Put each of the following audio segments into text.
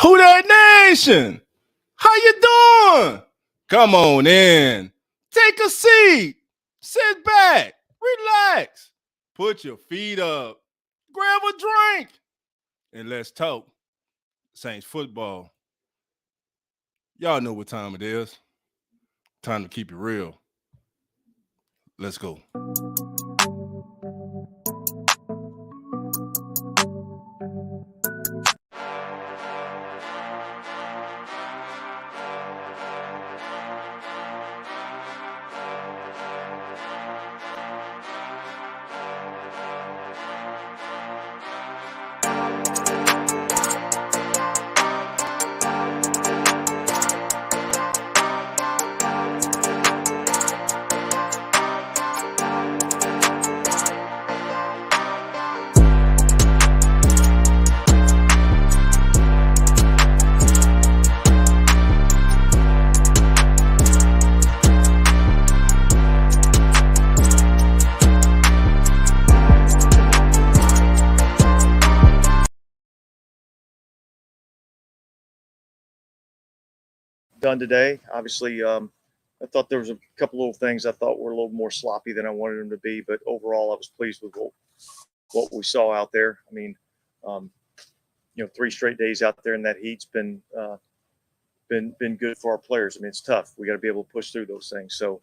Who that nation? How you doing? Come on in. Take a seat. Sit back. Relax. Put your feet up. Grab a drink. And let's talk Saints football. Y'all know what time it is. Time to keep it real. Let's go. Done today. Obviously, I thought there was a couple little things I thought were a little more sloppy than I wanted them to be, but overall, I was pleased with what we saw out there. I mean, 3 straight days out there in that heat's been good for our players. I mean, it's tough. We got to be able to push through those things. So,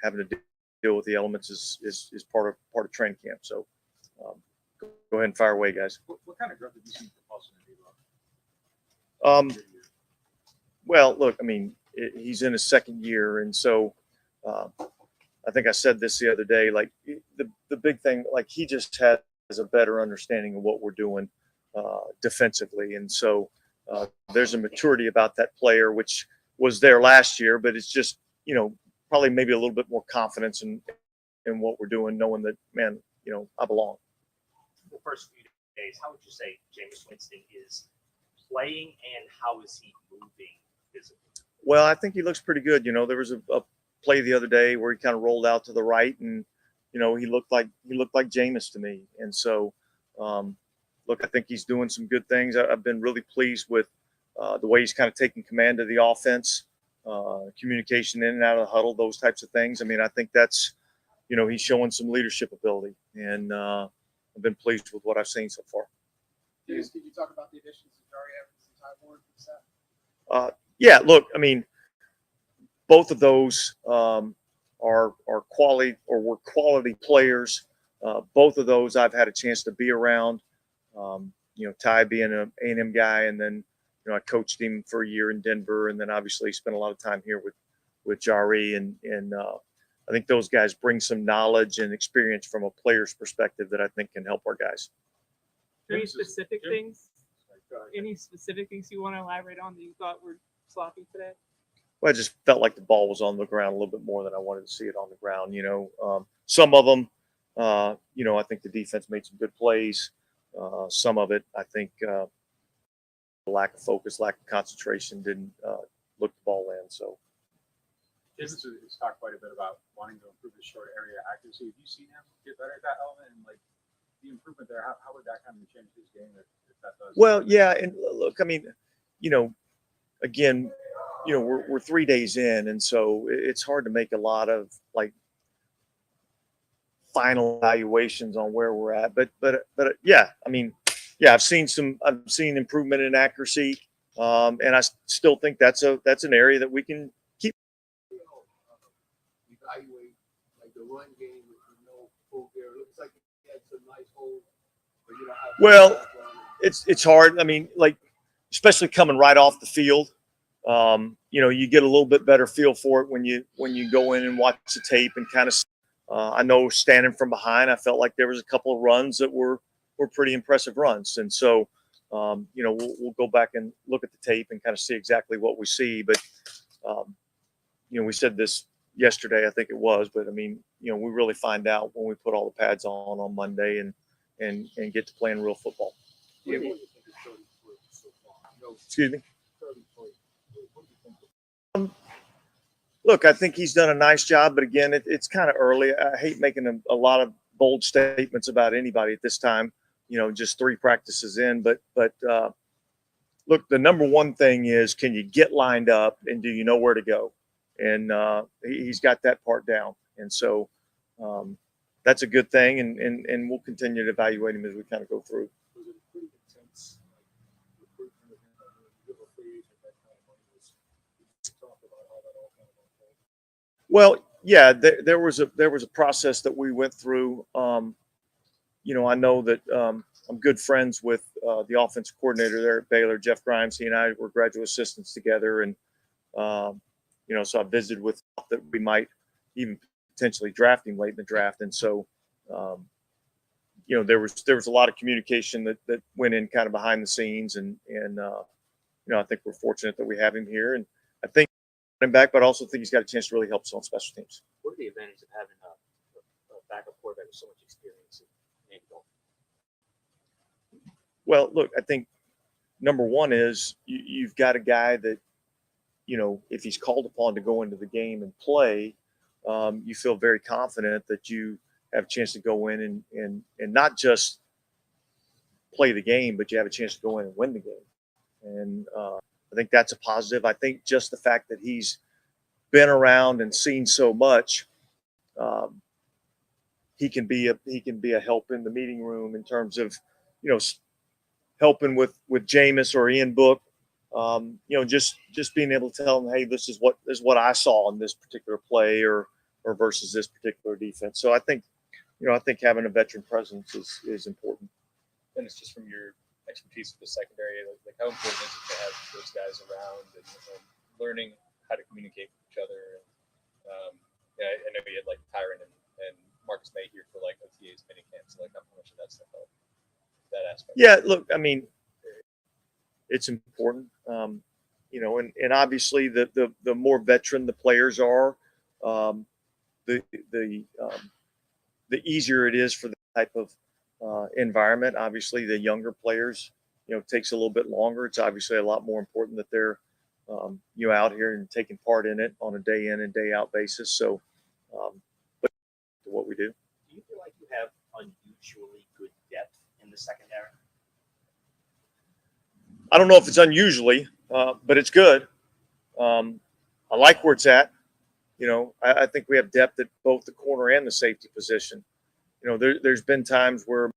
having to deal with the elements is part of training camp. So, go ahead and fire away, guys. What kind of growth did you see for Paulson and D-Rock? Well, look, I mean, he's in his second year, and so I think I said this the other day. Like the big thing, like he just has a better understanding of what we're doing defensively, and so there's a maturity about that player which was there last year, but it's just probably maybe a little bit more confidence in what we're doing, knowing that I belong. The first few days, how would you say Jameis Winston is playing, and how is he moving physically? Well, I think he looks pretty good. There was a play the other day where he kind of rolled out to the right, and he looked like Jameis to me. And so, look, I think he's doing some good things. I've been really pleased with the way he's kind of taking command of the offense, communication in and out of the huddle, those types of things. I mean, I think that's he's showing some leadership ability, and I've been pleased with what I've seen so far. James, could you talk about the additions of Jari Evans and Ty Ward for the set? Yeah, look, I mean, both of those are quality or were quality players. Both of those I've had a chance to be around. Ty being an A&M guy, and then I coached him for a year in Denver, and then obviously spent a lot of time here with Jari, and I think those guys bring some knowledge and experience from a player's perspective that I think can help our guys. Any specific things? Any specific things you want to elaborate on that you thought were sloppy today? Well, I just felt like the ball was on the ground a little bit more than I wanted to see it on the ground. Some of them, I think the defense made some good plays. Some of it, I think, lack of focus, lack of concentration, didn't look the ball in. So, James has talked quite a bit about wanting to improve his short area accuracy. Have you seen him get better at that element, and like the improvement there? How would that kind of change his game if that does? Well, yeah, and look, I mean, again, we're 3 days in, and so it's hard to make a lot of like final evaluations on where we're at. But yeah, I mean, yeah, I've seen improvement in accuracy, and I still think that's an area that we can keep. Evaluate like the run game with full gear. It looks like he had some nice holes, but you don't have. Well, it's hard. I mean, like especially coming right off the field. You get a little bit better feel for it when you go in and watch the tape and kind of. I know standing from behind, I felt like there was a couple of runs that were pretty impressive runs, and so we'll go back and look at the tape and kind of see exactly what we see. But we said this yesterday, I think it was, but I mean, we really find out when we put all the pads on Monday and get to playing real football. Excuse me. Look, I think he's done a nice job, but again, it's kind of early. I hate making a lot of bold statements about anybody at this time. Just 3 practices in, but look, the number one thing is, can you get lined up and do you know where to go? And he's got that part down. And so that's a good thing. And we'll continue to evaluate him as we kind of go through. Was it a pretty intense recruitment of him? I mean, you give a free agent that kind of money. We talked about how that all kind of unfolded. Well, yeah, there was a process that we went through. I know that I'm good friends with the offensive coordinator there at Baylor, Jeff Grimes. He and I were graduate assistants together, and so I visited with that we might even potentially draft him late in the draft. And so, there was a lot of communication that went in kind of behind the scenes, and I think we're fortunate that we have him here, and I think him back, but I also think he's got a chance to really help us on special teams. What are the advantages of having a backup quarterback with so much experience and Dalton? Well, look, I think number one is you've got a guy that, if he's called upon to go into the game and play, you feel very confident that you have a chance to go in and not just play the game, but you have a chance to go in and win the game. And I think that's a positive. I think just the fact that he's been around and seen so much, he can be a help in the meeting room in terms of, helping with Jameis or Ian Book, just being able to tell them, hey, this is what I saw in this particular play or versus this particular defense. So I think having a veteran presence is important. And it's just from your expertise with the secondary, like how important is it to have those guys around and learning how to communicate with each other? And I know you had like Tyron and Marcus May here for like OTA's mini camps. So like how much of that stuff helped? That aspect. Yeah, look, I mean, it's important, and obviously the more veteran the players are, the easier it is for the type of environment. Obviously, the younger players, takes a little bit longer. It's obviously a lot more important that they're out here and taking part in it on a day in and day out basis. So, but what we do. Do you feel like you have unusually good depth in the secondary? I don't know if it's unusually, but it's good. I like where it's at. I think we have depth at both the corner and the safety position. There's been times where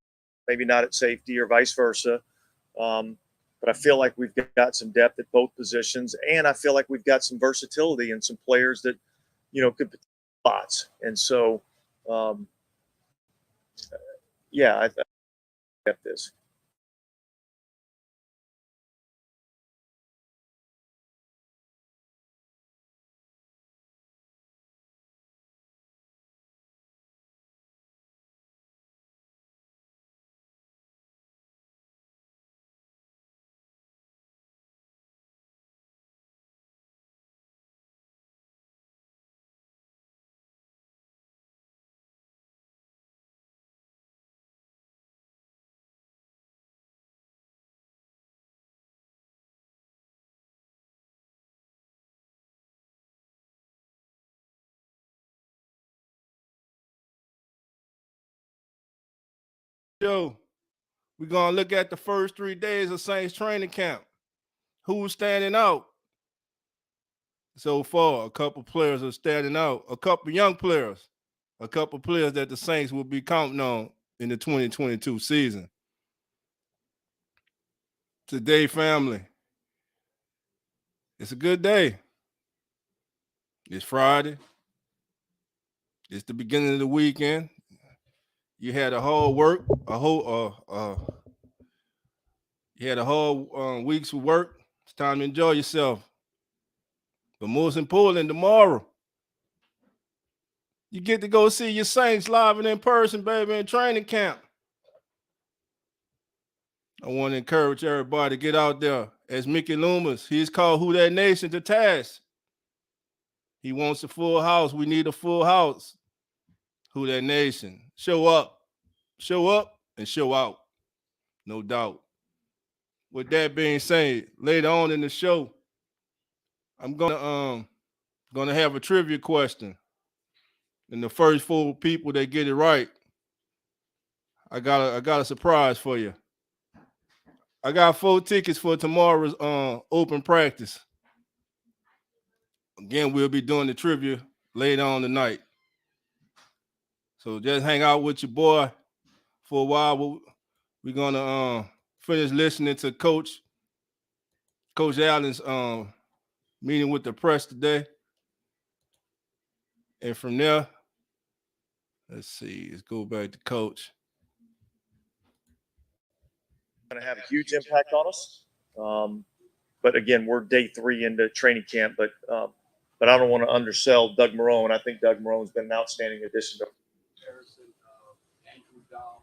maybe not at safety or vice versa. But I feel like we've got some depth at both positions, and I feel like we've got some versatility and some players that, could put spots. And so, I get this. Joe, we're going to look at the first 3 days of Saints training camp. Who's standing out? So far, a couple players are standing out. A couple young players. A couple players that the Saints will be counting on in the 2022 season. Today, family, it's a good day. It's Friday. It's the beginning of the weekend. You had a whole week's of work. It's time to enjoy yourself. But most important, tomorrow, you get to go see your Saints live and in person, baby, in training camp. I want to encourage everybody to get out there. As Mickey Loomis, he's called Who That Nation to task. He wants a full house. We need a full house. Who That Nation. Show up, and show out. No doubt. With that being said, later on in the show, I'm gonna have a trivia question. And the first 4 people that get it right, I got a surprise for you. I got 4 tickets for tomorrow's open practice. Again, we'll be doing the trivia later on tonight. So just hang out with your boy for a while. We're gonna finish listening to Coach Allen's meeting with the press today. And from there, let's see, let's go back to Coach. Going to have a huge impact on us. But again, we're day 3 into training camp, but I don't want to undersell Doug Marrone. I think Doug Marrone's been an outstanding addition to Harrison, Andrew Dow,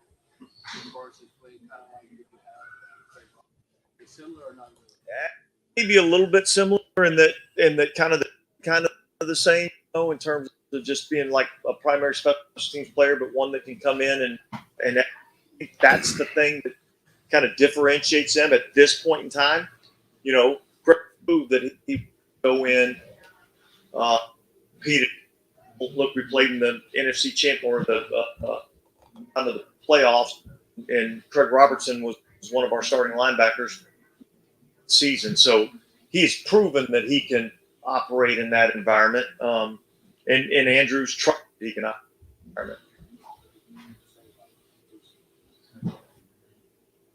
Parsons played kind of like you have It's similar or not really? maybe a little bit similar in that kind of the same, you know, in terms of just being like a primary special teams player, but one that can come in and I think that's the thing that kind of differentiates them at this point in time. You know, great move that he go in. Pete, look, we played in the NFC champ or the under the playoffs, and Craig Robertson was one of our starting linebackers season. So he's proven that he can operate in that environment. And Andrew's tried he can operate in that environment.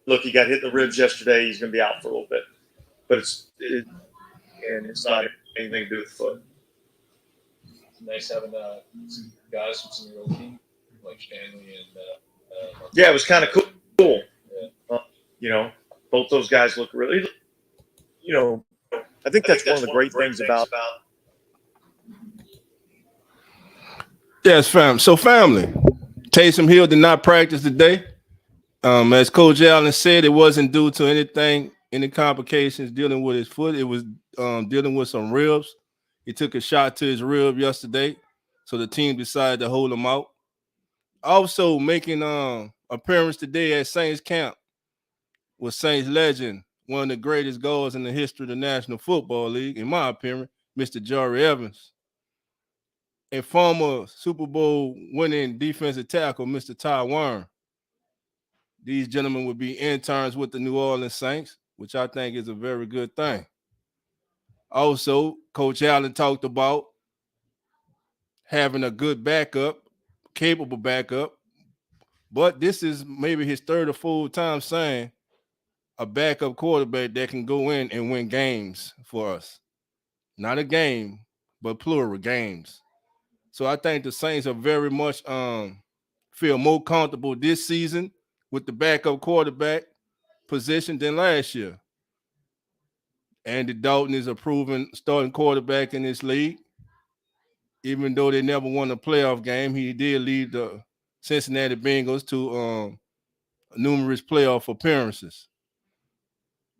Look, he got hit in the ribs yesterday. He's going to be out for a little bit, but it's not anything to do with the foot. It's nice having some guys from some of your old team, like Stanley and Yeah, it was kind of cool. Yeah. You know, both those guys look really. You know, I think that's one of the great things about. Yes, fam. So, family, Taysom Hill did not practice today. As Coach Allen said, it wasn't due to any complications dealing with his foot. It was dealing with some ribs. He took a shot to his rib yesterday, so the team decided to hold him out. Also making appearance today at Saints camp was Saints legend, one of the greatest goals in the history of the National Football League, in my opinion, Mr. Jory Evans, and former Super Bowl winning defensive tackle, Mr. Ty Warren. These gentlemen would be interns with the New Orleans Saints, which I think is a very good thing. Also, Coach Allen talked about having a good backup, capable backup, but this is maybe his 3rd or 4th time saying a backup quarterback that can go in and win games for us. Not a game, but plural games. So I think the Saints are very much feel more comfortable this season with the backup quarterback position than last year. Andy Dalton is a proven starting quarterback in this league. Even though they never won a playoff game, he did lead the Cincinnati Bengals to numerous playoff appearances.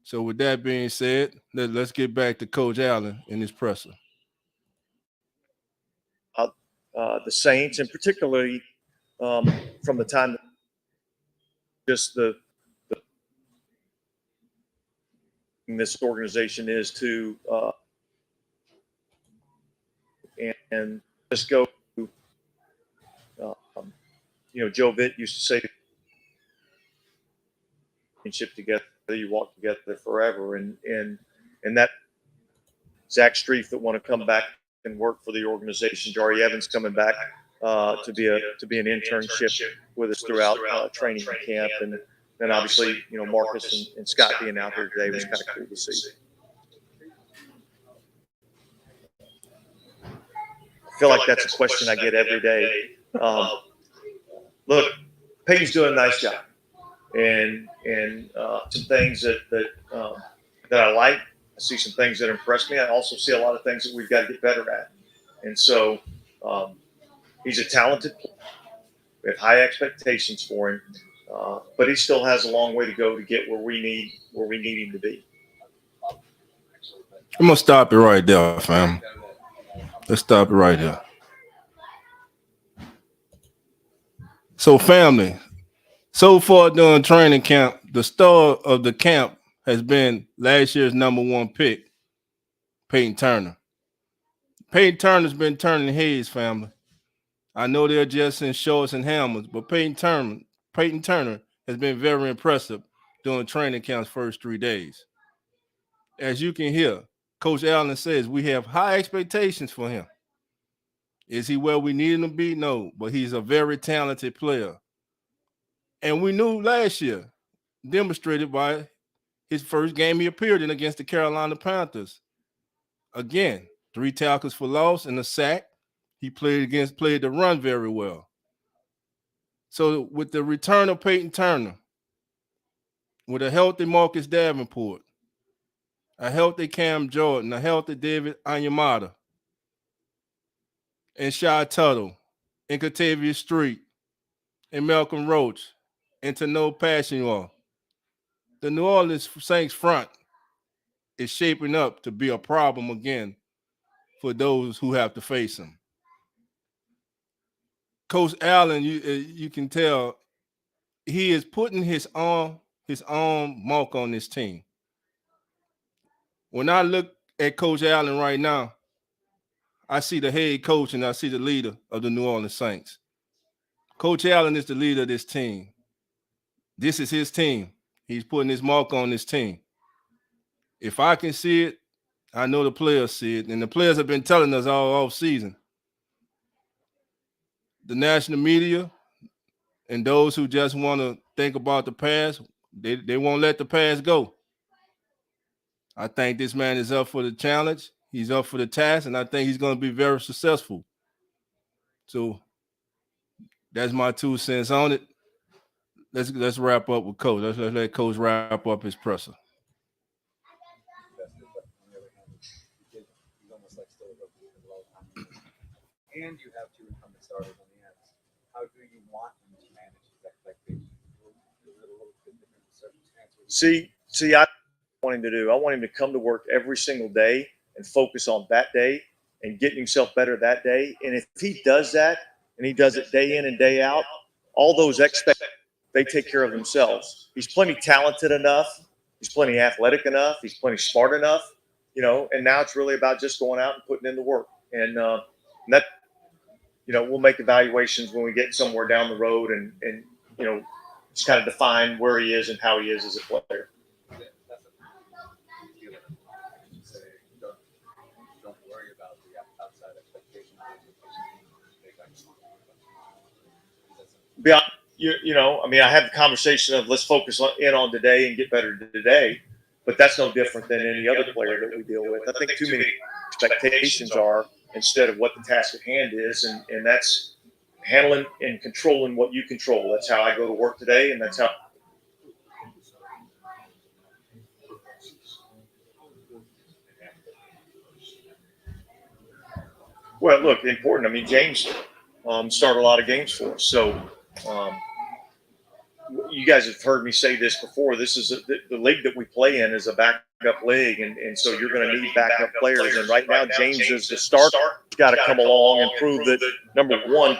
So with that being said, let's get back to Coach Allen in his presser. The Saints, and particularly from the time just the this organization is to and just go. You know, Joe Vitt used to say, "Ship together, you walk together forever," and that Zach Strief that want to come back and work for the organization. Jory Evans coming back to be an internship with us throughout training camp, and then obviously, you know, Marcus and Scott being out here today was kind of cool to see. I feel like that's a question I get every day. Look, Peyton's doing a nice job, and some things that I like. I see some things that impress me. I also see a lot of things that we've got to get better at. And so he's a talented player. We have high expectations for him, but he still has a long way to go to get where we need him to be. I'm gonna stop it right there, fam. Let's stop it right there. So, family, so far during training camp, the star of the camp has been last year's #1 pick, Peyton Turner. Peyton Turner's been turning heads, family. I know they're just in shorts and helmets, but Peyton Turner has been very impressive during training camp's first 3 days. As you can hear, Coach Allen says we have high expectations for him. Is he where we need him to be? No, but he's a very talented player. And we knew last year, demonstrated by his first game he appeared in against the Carolina Panthers. Again, 3 tackles for loss and a sack. He played the run very well. So with the return of Peyton Turner, with a healthy Marcus Davenport, a healthy Cam Jordan, a healthy David Onyemata, and Shy Tuttle, and Katavius Street, and Malcolm Roach, and Tano Passion, the New Orleans Saints front is shaping up to be a problem again for those who have to face him. Coach Allen, you can tell he is putting his own mark on this team. When I look at Coach Allen right now, I see the head coach and I see the leader of the New Orleans Saints. Coach Allen is the leader of this team. This is his team. He's putting his mark on this team. If I can see it, I know the players see it. And the players have been telling us all season. The national media and those who just want to think about the past, they won't let the past go. I think this man is up for the challenge. He's up for the task, and I think he's going to be very successful. So that's my 2 cents on it. Let's wrap up with Coach. Let's let Coach wrap up his presser. And you have 2 incumbent starters on the ends. How do you want him to manage his expectations? Is it a little bit different circumstances? See, I want him to do. I want him to come to work every single day and focus on that day and getting himself better that day. And if he does that, and he does it day in and day out, all those expectations, they take care of themselves. He's plenty talented enough. He's plenty athletic enough. He's plenty smart enough, and now it's really about just going out and putting in the work. And that, we'll make evaluations when we get somewhere down the road and just kind of define where he is and how he is as a player. Don't worry about the outside expectations. I have the conversation of let's focus on today and get better today, but that's no different than any other player that we deal with. I think too many expectations are instead of what the task at hand is, and that's handling and controlling what you control. That's how I go to work today, and that's how. Well, look, important. James started a lot of games for us, so. You guys have heard me say this before. This is the league that we play in is a backup league, and so you're going to need backup players. And right now, James is the starter. He's got to come along and prove that, number one,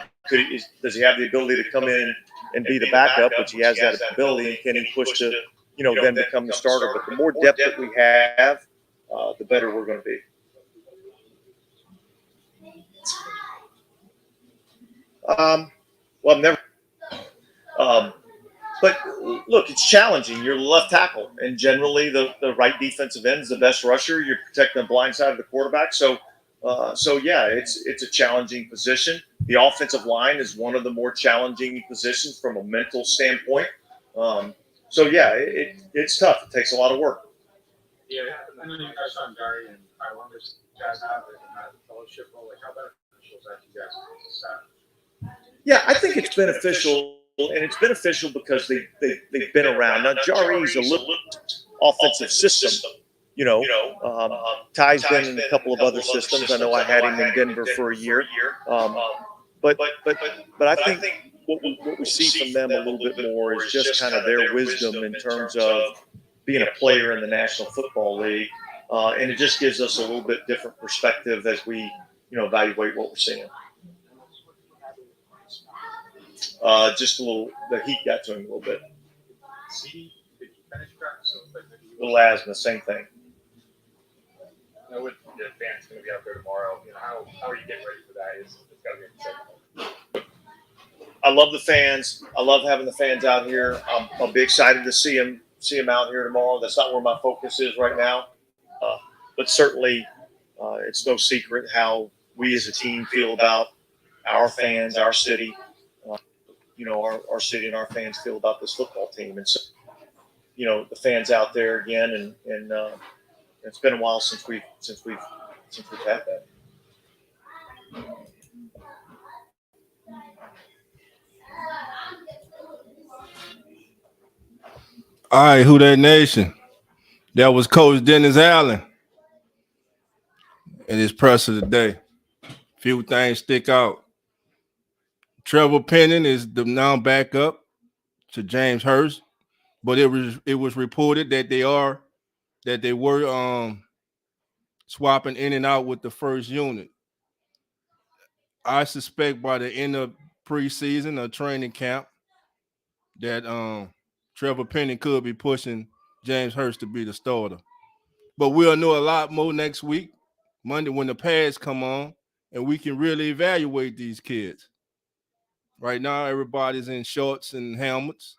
does he have the ability to come in and be the backup, which he has that ability, and can he push to, then become the starter. But the more depth that we have, the better we're going to be. Well, I've never. But look, it's challenging. You're left tackle, and generally the right defensive end is the best rusher. You're protecting the blind side of the quarterback. So yeah, it's a challenging position. The offensive line is one of the more challenging positions from a mental standpoint. So yeah, it's tough. It takes a lot of work. Yeah, I know you guys on Gary and how long does guys have it in that fellowship role? Like how beneficial is that to you guys? Yeah, I think it's beneficial. And it's beneficial because they've been around. Now, Jari's a little offensive system, Ty's been in a couple of other systems. I know I had him in Denver for a year. But I think what we see from them a little bit more is just kind of their wisdom in terms of being a player in the National Football League. And it just gives us a little bit different perspective as we, evaluate what we're seeing. Just a little, the heat got to him a little bit. A little asthma, same thing. Now with the fans going to be out there tomorrow, how are you getting ready for that? It's got to be exciting. I love the fans. I love having the fans out here. I'll be excited to see them see them out here tomorrow. That's not where my focus is right now. But certainly, it's no secret how we as a team feel about our fans, our city. Our city and our fans feel about this football team. And so, the fans out there again, and it's been a while since we've had that. All right, who that nation? That was Coach Dennis Allen and his presser today. Few things stick out. Trevor Penning is the now backup to James Hurst, but it was reported that they were swapping in and out with the first unit. I suspect by the end of preseason or training camp that Trevor Penning could be pushing James Hurst to be the starter. But we'll know a lot more next week, Monday, when the pads come on, and we can really evaluate these kids. Right now, everybody's in shorts and helmets.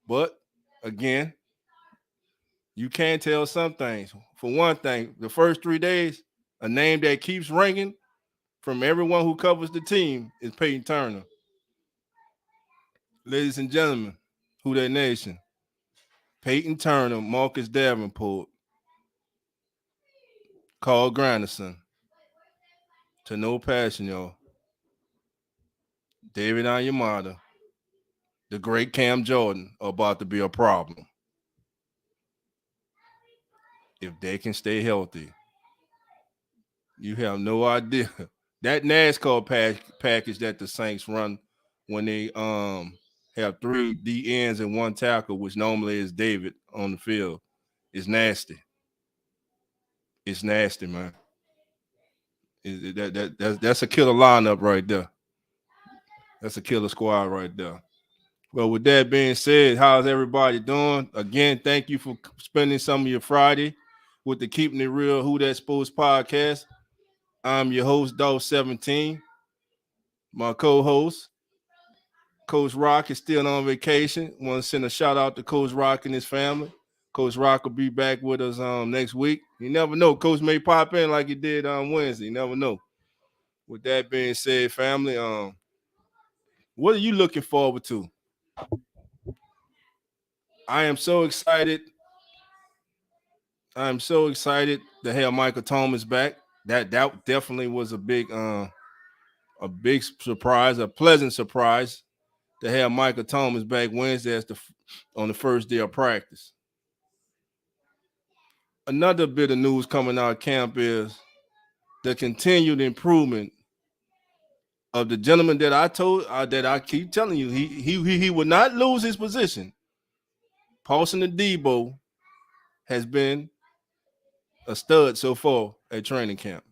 But, again, you can tell some things. For one thing, the first 3 days, a name that keeps ringing from everyone who covers the team is Peyton Turner. Ladies and gentlemen, who that nation? Peyton Turner, Marcus Davenport, Carl Granderson, to no passion, y'all. David Onyemata, the great Cam Jordan are about to be a problem. If they can stay healthy, you have no idea. That NASCAR package that the Saints run when they have 3 D ends and 1 tackle, which normally is David on the field, is nasty. It's nasty, man. That's a killer lineup right there. That's a killer squad right there. Well, with that being said, how's everybody doing? Again, thank you for spending some of your Friday with the Keeping It Real Who That Sports podcast. I'm your host, Dog17. My co-host, Coach Rock, is still on vacation. Want to send a shout out to Coach Rock and his family. Coach Rock will be back with us next week. You never know. Coach may pop in like he did on Wednesday. You never know. With that being said, family, what are you looking forward to? I am so excited. I'm so excited to have Michael Thomas back. That definitely was a big surprise, a pleasant surprise to have Michael Thomas back Wednesday on the first day of practice. Another bit of news coming out of camp is the continued improvement of the gentleman that I keep telling you he would not lose his position. Paulson Adebo has been a stud so far at training camp.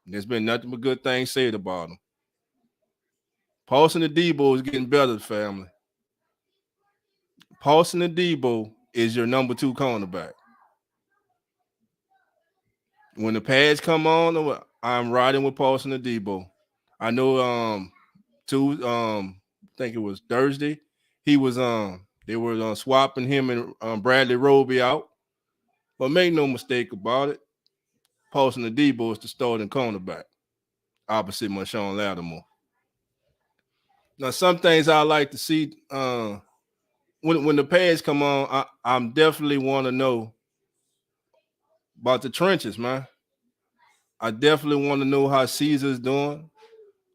There's been nothing but good things said about him. Paulson Adebo is getting better, family. Paulson Adebo is your number 2 cornerback. When the pads come on, I'm riding with Paulson Adebo. I know I think it was Thursday, he was they were swapping him and Bradley Roby out. But make no mistake about it, Paulson Adebo is the starting cornerback opposite Marshawn Lattimore. Now, some things I like to see when the pads come on, I'm definitely want to know about the trenches, man. I definitely want to know how Caesar's doing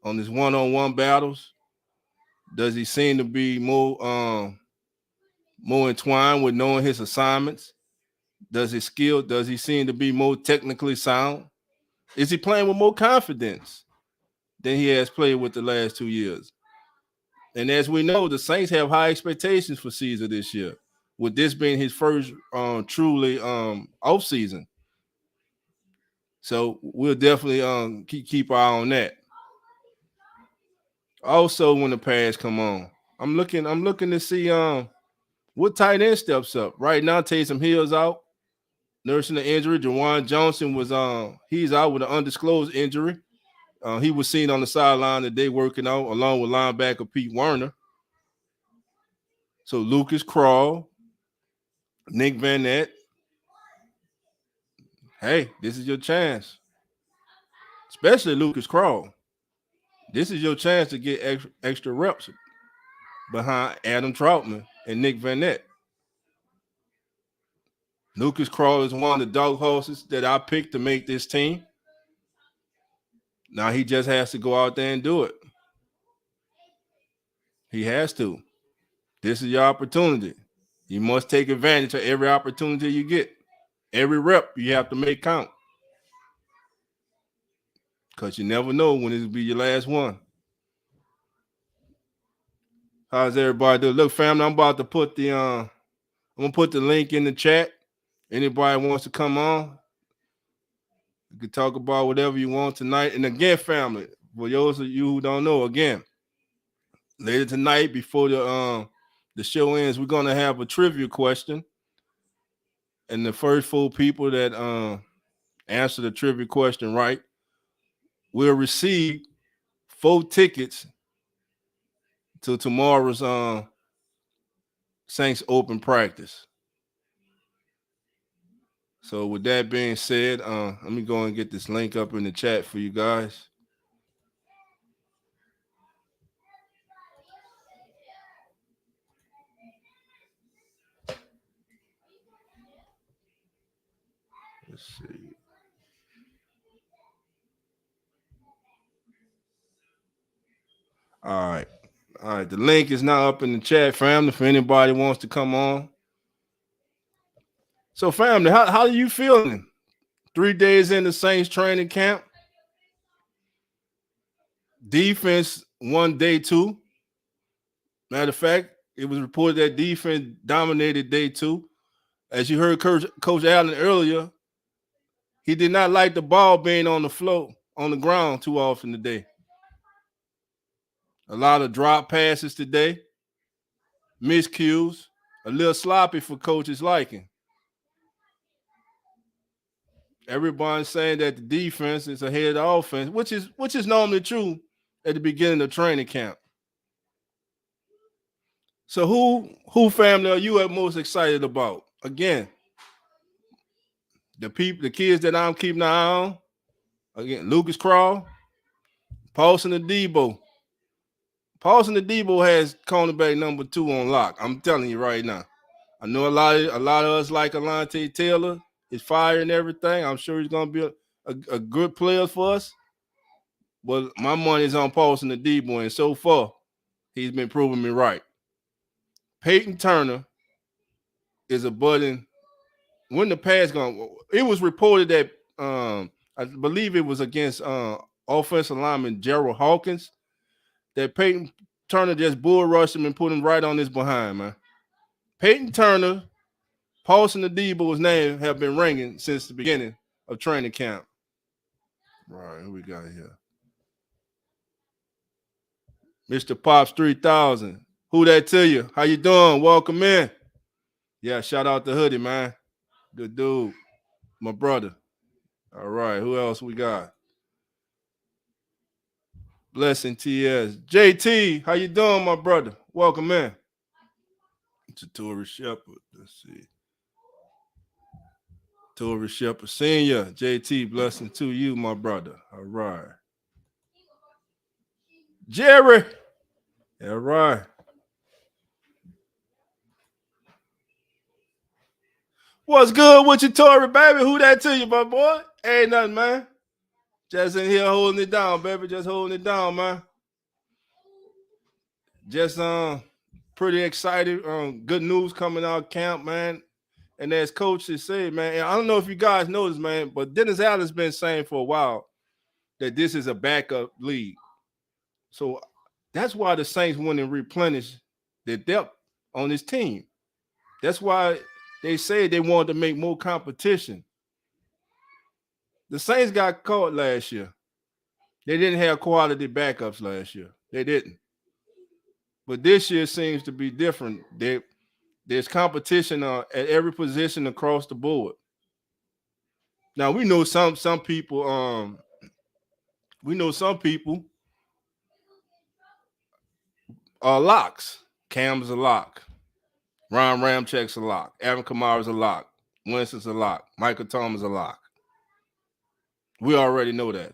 on his one-on-one battles. Does he seem to be more entwined with knowing his assignments? Does he seem to be more technically sound? Is he playing with more confidence than he has played with the last 2 years? And as we know, the Saints have high expectations for Caesar this year, with this being his first truly off season. So we'll definitely keep our eye on that. Also, when the pads come on, I'm looking to see what tight end steps up. Right now, Taysom Hill's out, nursing an injury. Jawan Johnson he's out with an undisclosed injury. He was seen on the sideline today working out along with linebacker Pete Werner. So Lucas Krull, Nick Van Nett. Hey, this is your chance. Especially Lucas Crawl. This is your chance to get extra reps behind Adam Troutman and Nick Van Nett. Lucas Crawl is one of the dog horses that I picked to make this team. Now he just has to go out there and do it. He has to. This is your opportunity. You must take advantage of every opportunity you get. Every rep you have to make count. Because you never know when it will be your last one. How's everybody doing? Look, family, I'm about to put the I'm gonna put the link in the chat. Anybody wants to come on, you can talk about whatever you want tonight. And again, family, for those of you who don't know, again, later tonight before the show ends, we're gonna have a trivia question. And the first 4 people that answer the trivia question right will receive 4 tickets to tomorrow's Saints open practice. So with that being said, let me go and get this link up in the chat for you guys. Let's see. All right. All right. The link is now up in the chat, family, if anybody wants to come on. So, family, how are you feeling? 3 days in the Saints training camp. Defense won day 2. Matter of fact, it was reported that defense dominated day 2. As you heard Coach Allen earlier, he did not like the ball being on the floor, on the ground too often today. A lot of drop passes today, miscues, a little sloppy for Coach's liking. Everyone's saying that the defense is ahead of the offense, which is normally true at the beginning of training camp. So who family are you most excited about? Again, the kids that I'm keeping an eye on. Again, Lucas Crawl, Paulson Adebo. Paulson Adebo has cornerback number 2 on lock. I'm telling you right now. I know a lot of us like Alante Taylor. His fire and everything. I'm sure he's going to be a good player for us. But my money is on Paulson Adebo, and so far, he's been proving me right. Peyton Turner is a budding. When the pass going, it was reported that I believe it was against offensive lineman Gerald Hawkins that Peyton Turner just bull rushed him and put him right on his behind, man. Peyton Turner, Paulson Adebo's name have been ringing since the beginning of training camp. Right, who we got here? Mr. Pops 3000. Who that to you? How you doing? Welcome in. Yeah, shout out to Hoodie, man. Good dude. My brother. All right, who else we got? Blessing TS. JT, how you doing, my brother? Welcome in. It's a Tourist Shepherd. Let's see. Tourist Shepherd Senior. JT, blessing to you, my brother. All right. Jerry. All right. What's good with you, Tory, baby? Who that to you, my boy? Ain't nothing, man. Just in here holding it down, baby. Just holding it down, man. Just pretty excited. Good news coming out of camp, man. And as Coach has said, man, I don't know if you guys know this, man, but Dennis Allen's been saying for a while that this is a backup league. So that's why the Saints went and replenished their depth on this team. That's why they say they wanted to make more competition. The Saints got caught last year. They didn't have quality backups last year. They didn't. But this year seems to be different. There's competition at every position across the board. Now we know some people. Are locks. Cam's a lock. Ron Ramchek's a lock. Aaron Kamara's a lock. Winston's a lock. Michael Thomas a lock. We already know that.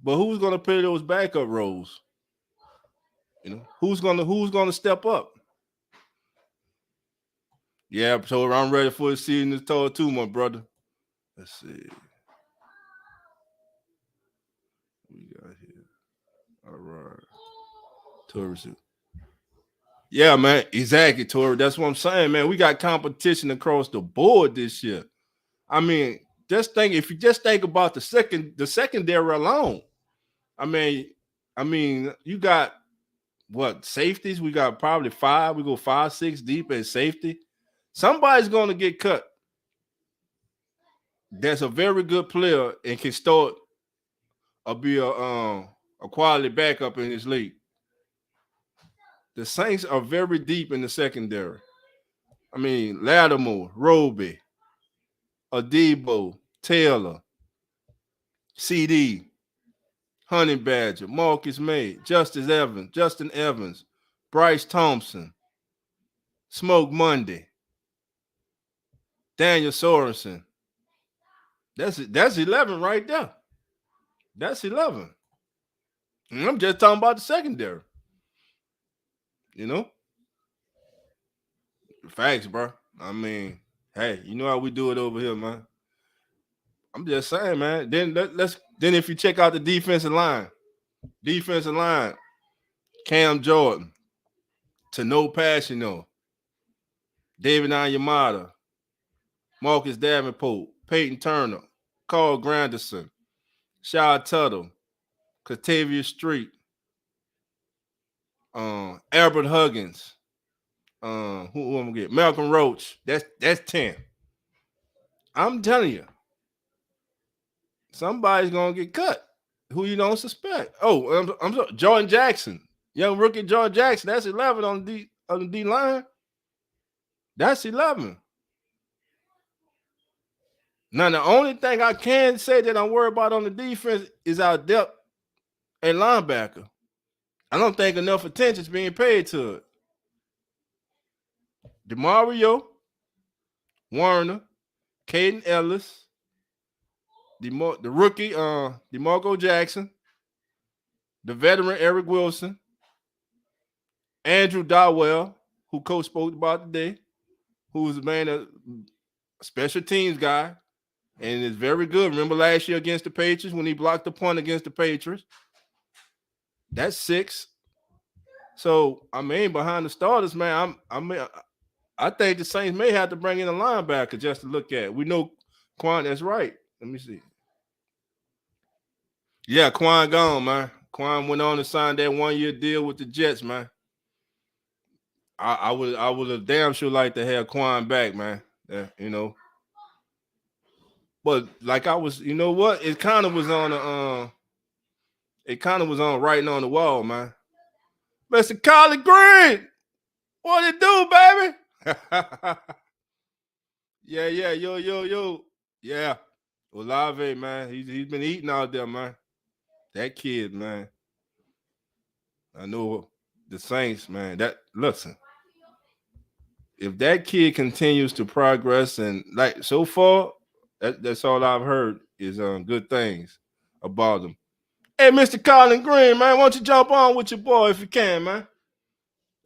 But who's gonna play those backup roles? You know, who's gonna step up? Yeah, so I'm ready for the season to start too, my brother. Let's see. We got here. All right. Tourist. Yeah, man. Exactly, Tori. That's what I'm saying, man. We got competition across the board this year. I mean, if you just think about the secondary alone. I mean, you got what safeties? We got probably 5. We go 5, 6 deep at safety. Somebody's gonna get cut. That's a very good player and can start or be a quality backup in this league. The Saints are very deep in the secondary. I mean, Lattimore, Roby, Adebo, Taylor, CD, Honey Badger, Marcus May, Justin Evans, Bryce Thompson, Smoke Monday, Daniel Sorensen. That's 11 right there. That's 11. And I'm just talking about the secondary. You know? Facts, bro. I mean, hey, you know how we do it over here, man. I'm just saying, man. Then if you check out the defensive line, Cam Jordan, Tano Pashino, David Onyemata, Marcus Davenport, Peyton Turner, Carl Granderson, Shad Tuttle, Catavia Street, Albert Huggins, who I'm gonna get? Malcolm Roach. That's 10. I'm telling you, somebody's gonna get cut. Who you don't suspect? Oh, I'm sorry, Jordan Jackson, young rookie Jordan Jackson. That's 11 on the D line. That's 11. Now, the only thing I can say that I'm worried about on the defense is our depth at linebacker. I don't think enough attention is being paid to it. DeMario, Warner, Caden Ellis, the rookie Demarco Jackson, the veteran Eric Wilson, Andrew Dowell, who Coach spoke about today, who was a special teams guy and is very good. Remember last year against the Patriots when he blocked the punt against the Patriots? That's 6. So, I mean, behind the starters, man, I think the Saints may have to bring in a linebacker just to look at. We know Quan, that's right. Let me see. Yeah, Quan gone, man. Quan went on to sign that 1-year deal with the Jets, man. I would have damn sure like to have Quan back, man. Yeah, you know. But like I was, you know what? It kind of was on writing on the wall, man. Mr. Collin Green, what it do, baby? Yeah, yo. Yeah. Olave, man. He's been eating out there, man. That kid, man. I know the Saints, man. Listen. If that kid continues to progress and like so far, that's all I've heard is good things about him. Hey, Mr. Collin Green, man, why don't you jump on with your boy if you can, man?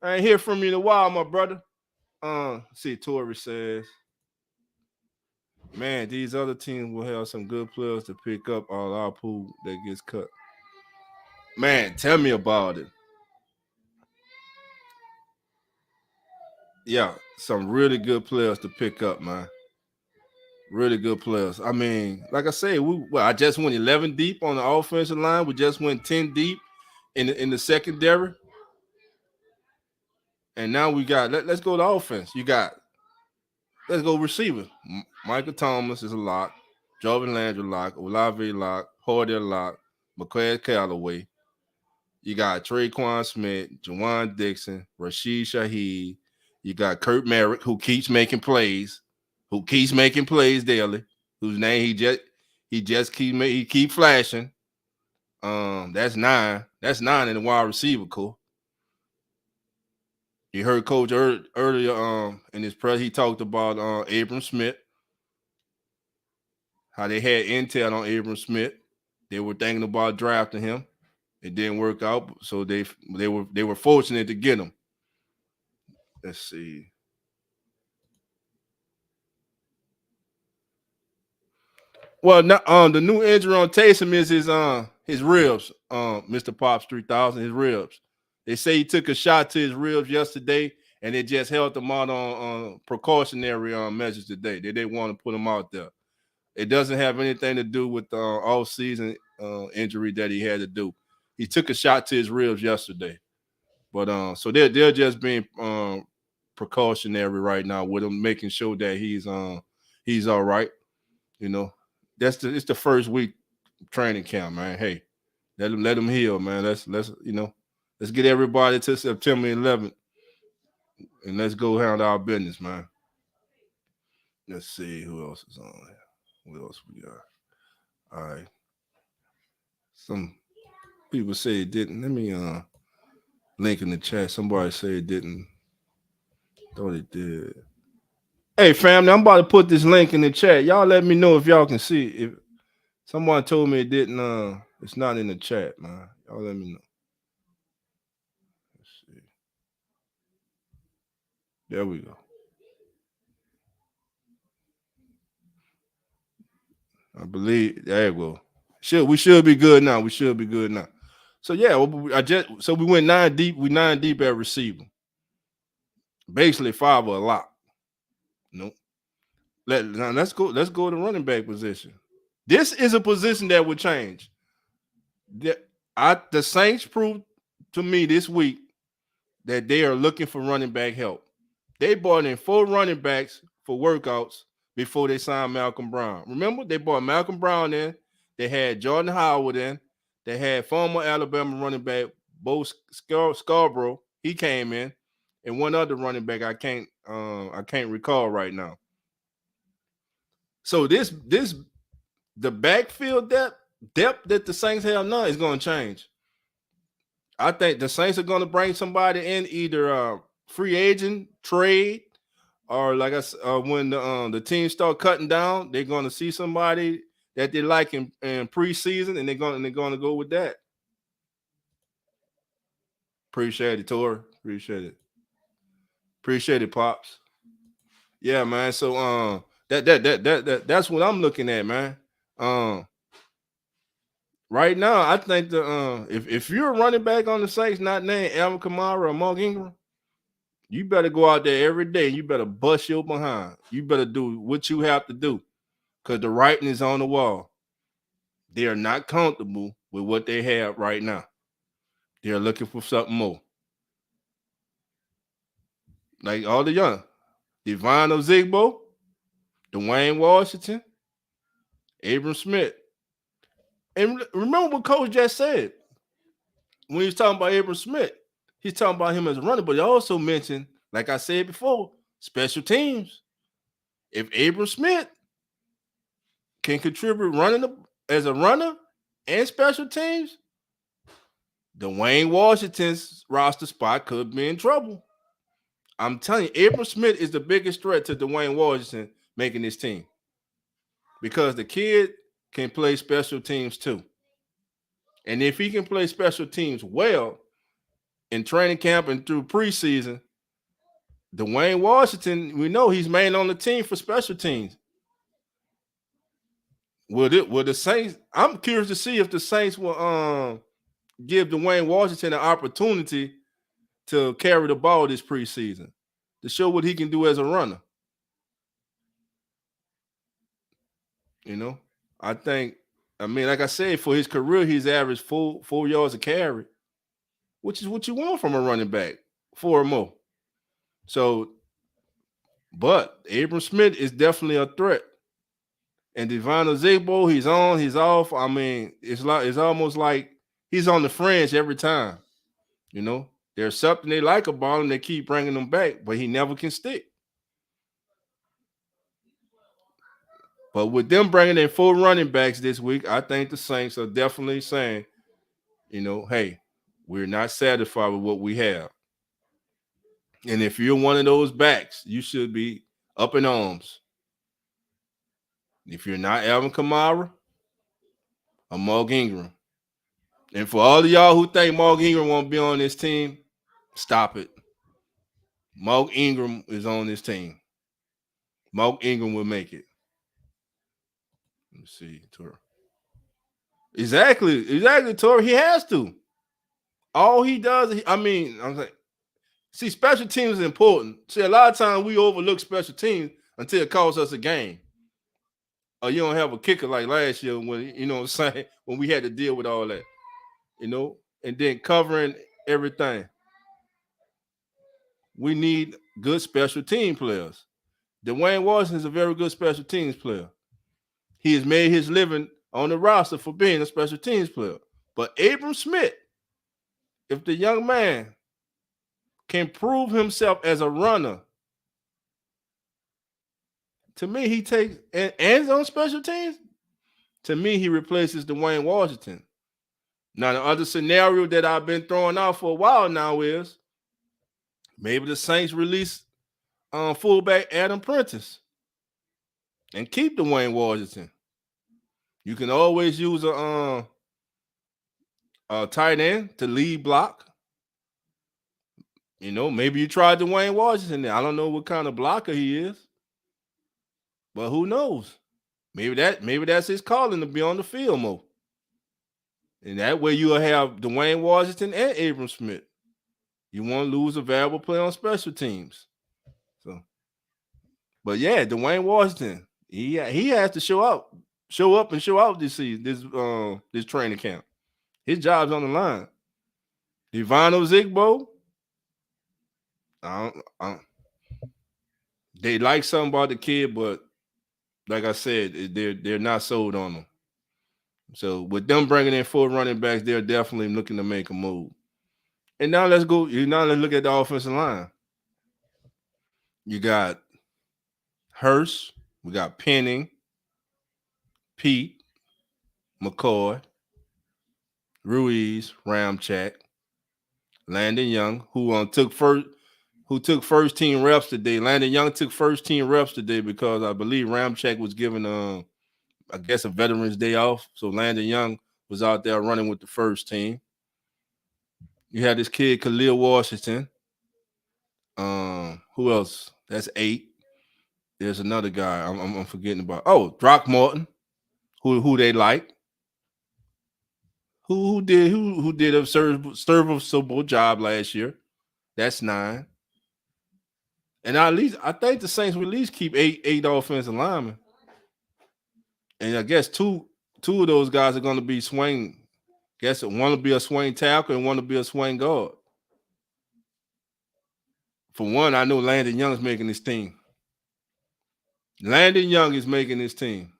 I ain't hear from you in a while, my brother. See, Tori says, man, these other teams will have some good players to pick up all our pool that gets cut. Man, tell me about it. Yeah, some really good players to pick up, man. Really good players. I mean, like I say, I just went 11 deep on the offensive line. We just went 10 deep in the secondary. And now we got, let's go to offense. Let's go receiver. Michael Thomas is a lock. Jordan Landry lock. Olave lock. Hardy lock. McCray Callaway. You got Traquan Smith, Jawan Dixon, Rashid Shaheed. You got Kurt Merritt, who keeps making plays daily. Whose name he keep flashing. That's 9. That's 9 in the wide receiver core. You heard Coach earlier in his press, he talked about Abram Smith, how they had intel on Abram Smith. They were thinking about drafting him. It didn't work out, so they were fortunate to get him. Let's see. Well, the new injury on Taysom is his ribs. Mr. Pops 3000, his ribs. They say he took a shot to his ribs yesterday, and they just held him out on precautionary measures today. They didn't want to put him out there. It doesn't have anything to do with the all-season injury that he had to do. He took a shot to his ribs yesterday, but so they're just being precautionary right now with him, making sure that he's all right. You know, it's the first week training camp, man. Hey, let him heal, man. Let's get everybody to September 11th, and let's go handle our business, man. Let's see who else is on here. What else we got? All right. Some people say it didn't. Let me link in the chat. Somebody say it didn't. Thought it did. Hey, family, I'm about to put this link in the chat. Y'all let me know if y'all can see. If someone told me it didn't, it's not in the chat, man. Y'all let me know. Let's see. There we go. I believe there you go. We should be good now. We should be good now. So yeah, we went 9 deep. We 9 deep at receiver. Basically 5 or a lot. Nope. Let's go to running back position. This is a position that would change. The Saints proved to me this week that they are looking for running back help. They brought in 4 running backs for workouts before they signed Malcolm Brown. Remember, they brought Malcolm Brown in. They had Jordan Howard in. They had former Alabama running back Bo Scarborough. He came in, and one other running back I can't recall right now. So the backfield depth that the Saints have now is going to change. I think the Saints are going to bring somebody in, either free agent, trade, or like I said, when the team start cutting down, they're going to see somebody that they like in preseason, and they're going to go with that. Appreciate it, Tor. Appreciate it, Pops. Yeah, man. So that's what I'm looking at, man. Right now, I think if you're a running back on the Saints not named Alvin Kamara or Mark Ingram, you better go out there every day. You better bust your behind. You better do what you have to do, because the writing is on the wall. They are not comfortable with what they have right now. They're looking for something more. Like all the young, Devon Ozigbo, Dwayne Washington, Abram Smith. And remember what Coach just said when he was talking about Abram Smith. He's talking about him as a runner, but he also mentioned, like I said before, special teams. If Abram Smith can contribute as a runner and special teams, Dwayne Washington's roster spot could be in trouble. I'm telling you, Abram Smith is the biggest threat to Dwayne Washington making this team, because the kid can play special teams too. And if he can play special teams well in training camp and through preseason, Dwayne Washington, we know he's main on the team for special teams. Will the Saints? I'm curious to see if the Saints will give Dwayne Washington an opportunity to carry the ball this preseason to show what he can do as a runner. You know, I mean, like I said, for his career, he's averaged 4 yards a carry, which is what you want from a running back, 4 or more. So, but Abram Smith is definitely a threat. And Devon Ozigbo, he's on, he's off. I mean, it's almost like he's on the fringe every time. You know, there's something they like about him. They keep bringing him back, but he never can stick. But with them bringing in 4 running backs this week, I think the Saints are definitely saying, you know, hey, we're not satisfied with what we have. And if you're one of those backs, you should be up in arms. If you're not Alvin Kamara or Mark Ingram. And for all of y'all who think Mark Ingram won't be on this team, stop it. Mark Ingram is on this team. Mark Ingram will make it. Let's see, Tor. Exactly, Tor. He has to. All he does, I'm like, see, special teams is important. See, a lot of times we overlook special teams until it costs us a game. Or you don't have a kicker like last year when, you know what I'm saying, when we had to deal with all that, you know, and then covering everything. We need good special team players. Dwayne Washington is a very good special teams player. He has made his living on the roster for being a special teams player. But Abram Smith, if the young man can prove himself as a runner, to me, he takes and on special teams. To me, he replaces Dwayne Washington. Now, the other scenario that I've been throwing out for a while now is maybe the Saints release fullback Adam Prentice and keep Dwayne Washington. You can always use a tight end to lead block. You know, maybe you try Dwayne Washington there. I don't know what kind of blocker he is, but who knows? Maybe that's his calling to be on the field more. And that way you'll have Dwayne Washington and Abram Smith. You won't lose a valuable player on special teams. So, but yeah, Dwayne Washington, he has to show up and show out this season, this training camp. His job's on the line. Ivano Zigbo, they like something about the kid, but like I said, they're not sold on him. So with them bringing in 4 running backs, they're definitely looking to make a move. And now let's look at the offensive line. You got Hurst, we got Penning, Pete, McCoy, Ruiz, Ramchak, Landon Young, who took first team reps today. Landon Young took first team reps today because I believe Ramchak was given I guess a Veterans Day off. So Landon Young was out there running with the first team. You had this kid Khalil Washington. Who else? That's 8. There's another guy I'm forgetting about. Oh, Throckmorton, who they like. Who did a serviceable job last year. That's 9. And I think the Saints will at least keep eight offensive linemen. And I guess two of those guys are going to be swing. Guess one will be a swing tackle and one will be a swing guard. For one, I know Landon Young is making this team. Landon Young is making this team.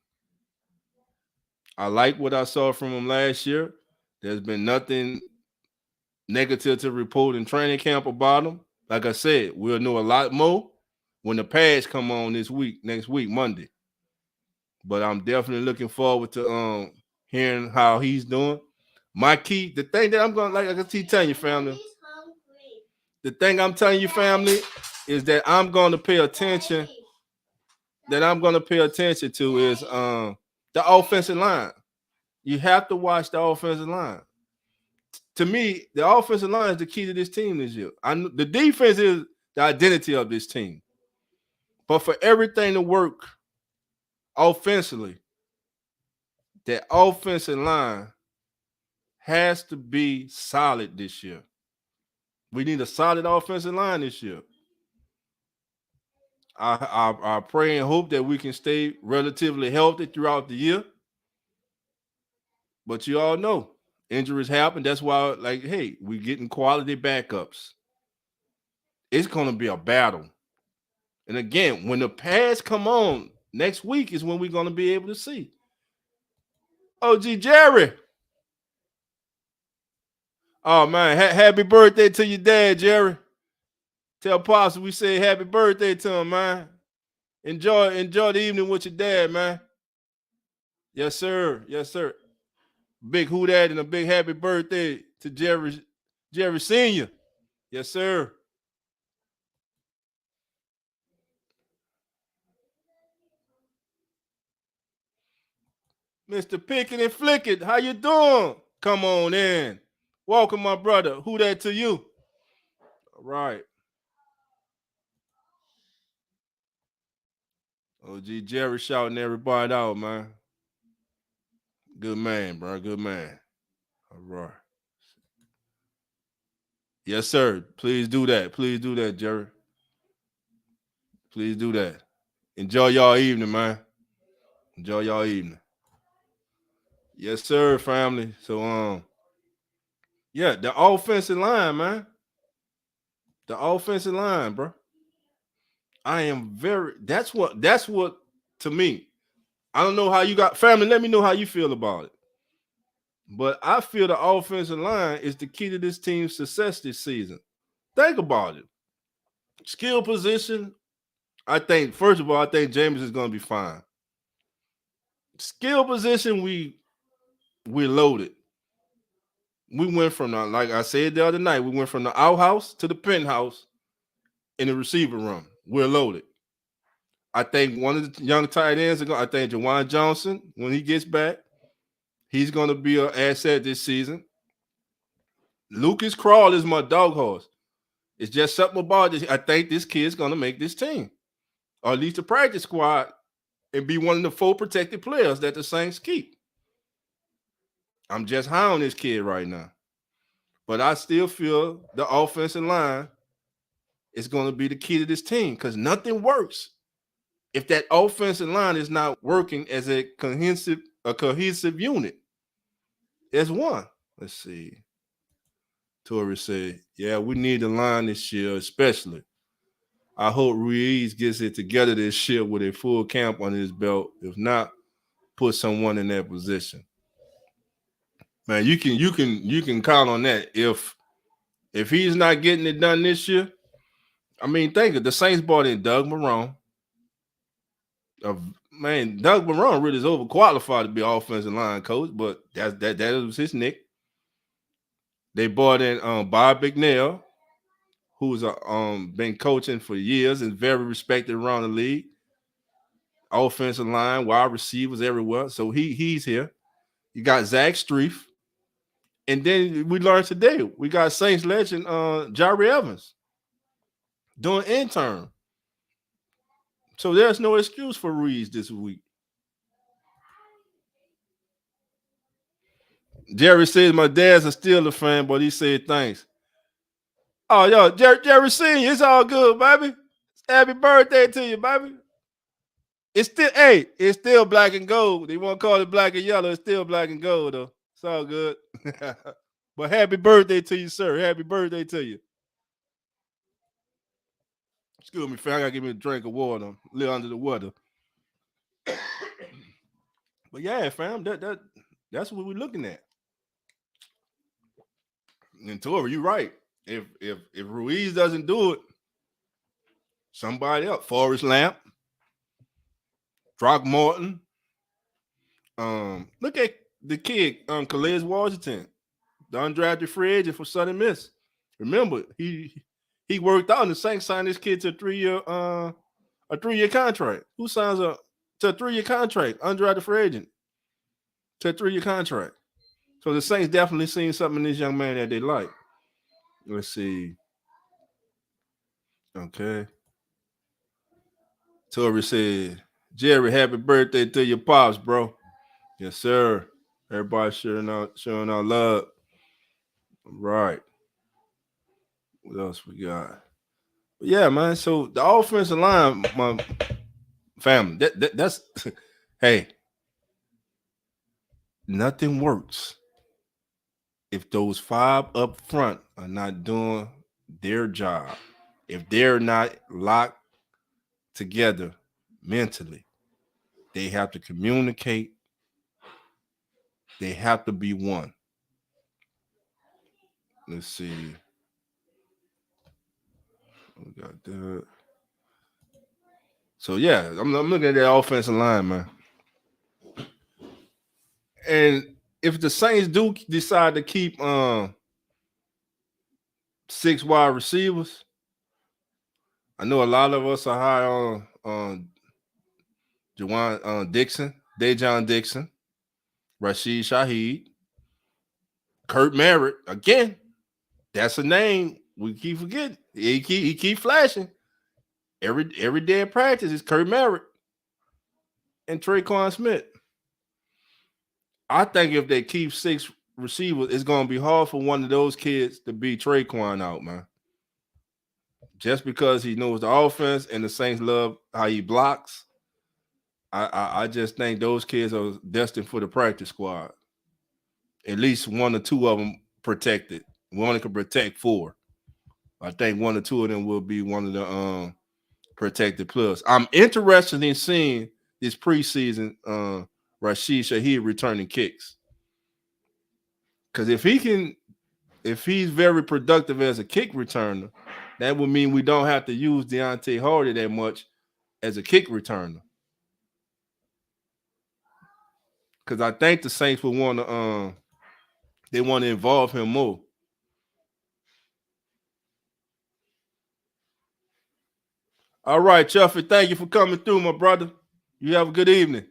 I like what I saw from him last year. There's been nothing negative to report in training camp about him. Like I said, we'll know a lot more when the pads come on next week, Monday. But I'm definitely looking forward to hearing how he's doing. My key, the thing that I'm going to, like I keep telling you, family, the thing I'm telling you, family, is that I'm going to pay attention. That I'm going to pay attention to is the offensive line. You have to watch the offensive line. To me, the offensive line is the key to this team this year. The defense is the identity of this team. But for everything to work offensively, that offensive line has to be solid this year. We need a solid offensive line this year. I pray and hope that we can stay relatively healthy throughout the year. But you all know injuries happen. That's why, like, hey, we're getting quality backups. It's going to be a battle. And again, when the pads come on next week is when we're going to be able to see. OG Jerry. Oh, man, happy birthday to your dad, Jerry. Tell Pops we say happy birthday to him, man. Enjoy the evening with your dad, man. Yes, sir. Yes, sir. Big who dat and a big happy birthday to Jerry Sr. Yes, sir. Mr. Pickett and Flickett, how you doing? Come on in. Welcome, my brother. Who that to you? All right. OG Jerry shouting everybody out, man. Good man, bro. Good man. All right. Yes, sir. Please do that. Please do that, Jerry. Please do that. Enjoy y'all evening, man. Enjoy y'all evening. Yes, sir, family. So, yeah, the offensive line, man. The offensive line, bro. I am that's what to me. I don't know how you got family. Let me know how you feel about it. But I feel the offensive line is the key to this team's success this season. Think about it. Skill position, I think, first of all, I think James is going to be fine. Skill position, we're loaded. We went from like I said the other night, we went from the outhouse to the penthouse in the receiver room. We're loaded. I think one of the young tight ends I think Juwan Johnson, when he gets back, he's going to be an asset this season. Lucas Crawl is my dog horse. It's just something about this. I think this kid's going to make this team, or at least the practice squad, and be one of the 4 protected players that the Saints keep. I'm just high on this kid right now. But I still feel the offensive line is going to be the key to this team because nothing works if that offensive line is not working as a cohesive unit. There's one. Let's see. Torres said, yeah, we need the line this year, especially. I hope Ruiz gets it together this year with a full camp on his belt. If not, put someone in that position. Man, you can count on that. If he's not getting it done this year, I mean, think of the Saints brought in Doug Marrone. Man, Doug Marrone really is overqualified to be offensive line coach, but that was his nick. They brought in Bob McNair, who's been coaching for years and very respected around the league. Offensive line, wide receivers everywhere. So he's here. You got Zach Streif. And then we learned today, we got Saints legend Jari Evans doing intern. So there's no excuse for Ruiz this week. Jerry says my dad's a Steelers fan, but he said thanks. Oh, yo, Jerry Senior, it's all good, baby. Happy birthday to you, baby. It's still black and gold. They won't call it black and yellow. It's still black and gold, though. It's all good. But happy birthday to you, sir. Happy birthday to you. Excuse me, fam. I gotta give me a drink of water. I'm a little under the weather. But yeah, fam, that's what we're looking at. And Tori, you're right. If Ruiz doesn't do it, somebody else, Forrest Lamp, Throckmorton. Look at the kid, Collin Washington, the undrafted free agent for Southern Miss. Remember, he worked out and the Saints signed this kid to a 3-year contract. Who signs up to a 3-year contract? Undrafted free agent to a 3-year contract. So the Saints definitely seen something in this young man that they like. Let's see. Okay. Tori said, Jerry, happy birthday to your pops, bro. Yes, sir. Everybody showing out love. All right. What else we got? But yeah, man. So the offensive line, my family, that's hey. Nothing works if those 5 up front are not doing their job. If they're not locked together mentally, they have to communicate. They have to be one. Let's see. We got that. So yeah, I'm looking at that offensive line, man. And if the Saints do decide to keep 6 wide receivers, I know a lot of us are high on Dejon Dixon. Rashid Shaheed, Kurt Merritt. Again, that's a name we keep forgetting. He keep flashing. Every day in practice is Kurt Merritt and Traquan Smith. I think if they keep 6 receivers, it's going to be hard for one of those kids to beat Traquan out, man. Just because he knows the offense and the Saints love how he blocks, I just think those kids are destined for the practice squad. At least 1 or 2 of them protected. One can protect 4. I think 1 or 2 of them will be one of the protected players. I'm interested in seeing this preseason Rashid Shaheed returning kicks. Because if he's very productive as a kick returner, that would mean we don't have to use Deontay Hardy that much as a kick returner. Because I think the Saints would want to they want to involve him more. All right, Chuffy, thank you for coming through, my brother. You have a good evening.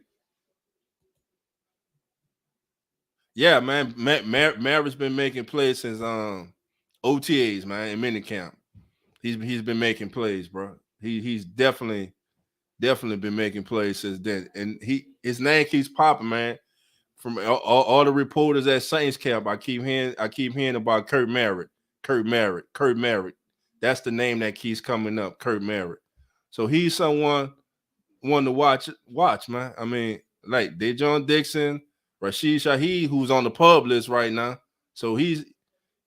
Yeah, man. Merritt's been making plays since OTAs, man, in minicamp. He's been making plays, bro. He's definitely been making plays since then. And his name keeps popping, man. From all the reporters at Saints camp, I keep hearing about Kurt Merritt. That's the name that keeps coming up, Kurt Merritt. So he's someone to watch, man. I mean, like Dejon Dixon, Rashid Shaheed, who's on the pub list right now. So he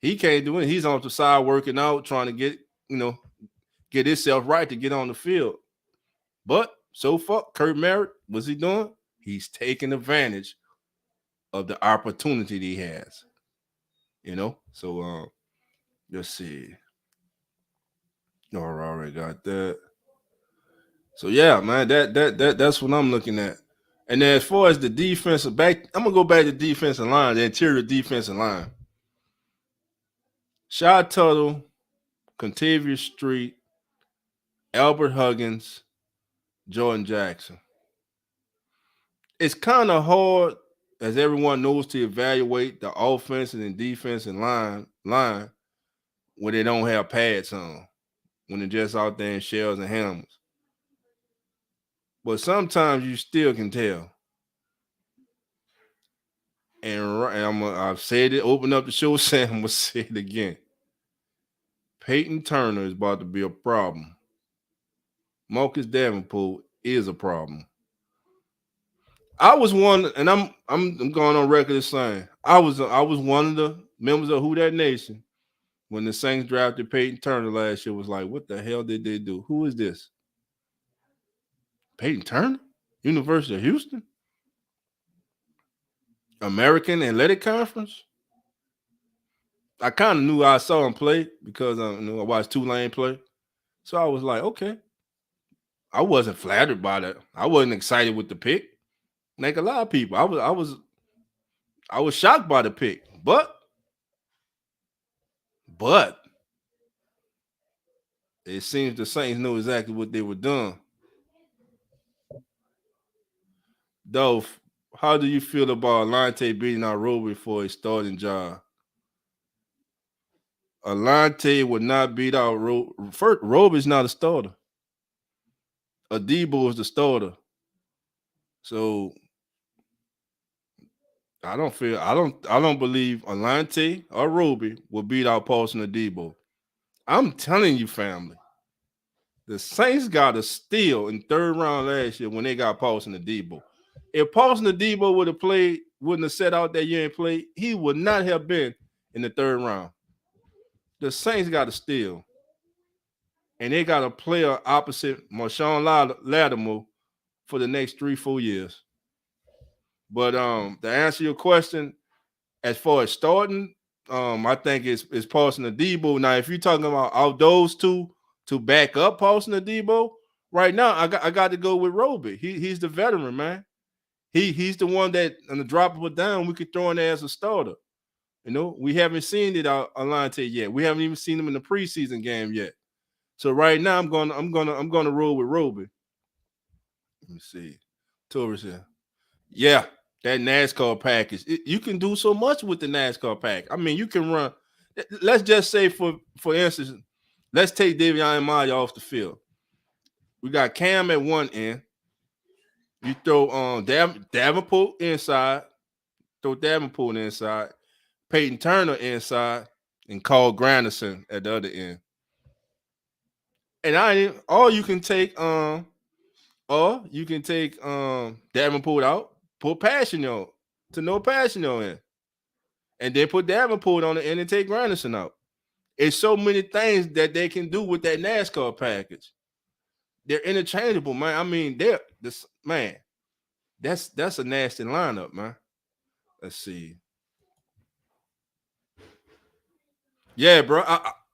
can't do it. He's on the side working out, trying to get himself right to get on the field. But so far, Kurt Merritt, what's he doing? He's taking advantage of the opportunity that he has. So let's see. All right, got that. So yeah, man, that's what I'm looking at. And then as far as the defensive back, I'm gonna go back to defensive line, the interior defensive line. Shy Tuttle, Contavious Street, Albert Huggins, Jordan Jackson. It's kind of hard, as everyone knows, to evaluate the offensive and defensive line when they don't have pads on, when they're just out there in shells and helmets. But sometimes you still can tell. And I've said it, open up the show, Sam, I'm going to say it again. Peyton Turner is about to be a problem. Marcus Davenport is a problem. I was one, and I'm going on record as saying I was one of the members of Who That Nation when the Saints drafted Peyton Turner last year. Was like, what the hell did they do? Who is this? Peyton Turner, University of Houston, American Athletic Conference. I kind of knew I saw him play because I watched Tulane play, so I was like, okay. I wasn't flattered by that. I wasn't excited with the pick. Like a lot of people, I was shocked by the pick, but it seems the Saints know exactly what they were doing. Dolph, how do you feel about Alante beating out Roby for a starting job? Alante would not beat out Roby. First, Roby's not a starter. Adebo is the starter. So I don't believe Alante or Roby will beat out Paulson Adebo. I'm telling you, family, the Saints got a steal in 3rd round last year when they got Paulson Adebo. If Paulson Adebo wouldn't have set out that year and played, he would not have been in the 3rd round. The Saints got a steal. And they got a player opposite Marshawn Lattimore for the next 3-4 years. But to answer your question, as far as starting, I think it's Paulson Adebo. Now, if you're talking about all those two to back up Paulson Adebo, right now I got to go with Roby. He's the veteran, man. He's the one that on the drop of a dime we could throw in there as a starter. We haven't seen it out Alante yet. We haven't even seen him in the preseason game yet. So right now I'm gonna roll with Roby. Let me see. Torres here. Yeah, that NASCAR package. You can do so much with the NASCAR pack. I mean, you can run. Let's just say, for instance, let's take Davion Maya off the field. We got Cam at one end. You throw Davenport inside. Throw Davenport inside. Peyton Turner inside, and Collin Green at the other end. And or you can take Davenport out, put Passion to no Passion in, and then put Davenport on the end and take Granderson out. It's so many things that they can do with that NASCAR package. They're interchangeable, man. I mean, that's a nasty lineup, man. Let's see. Yeah, bro.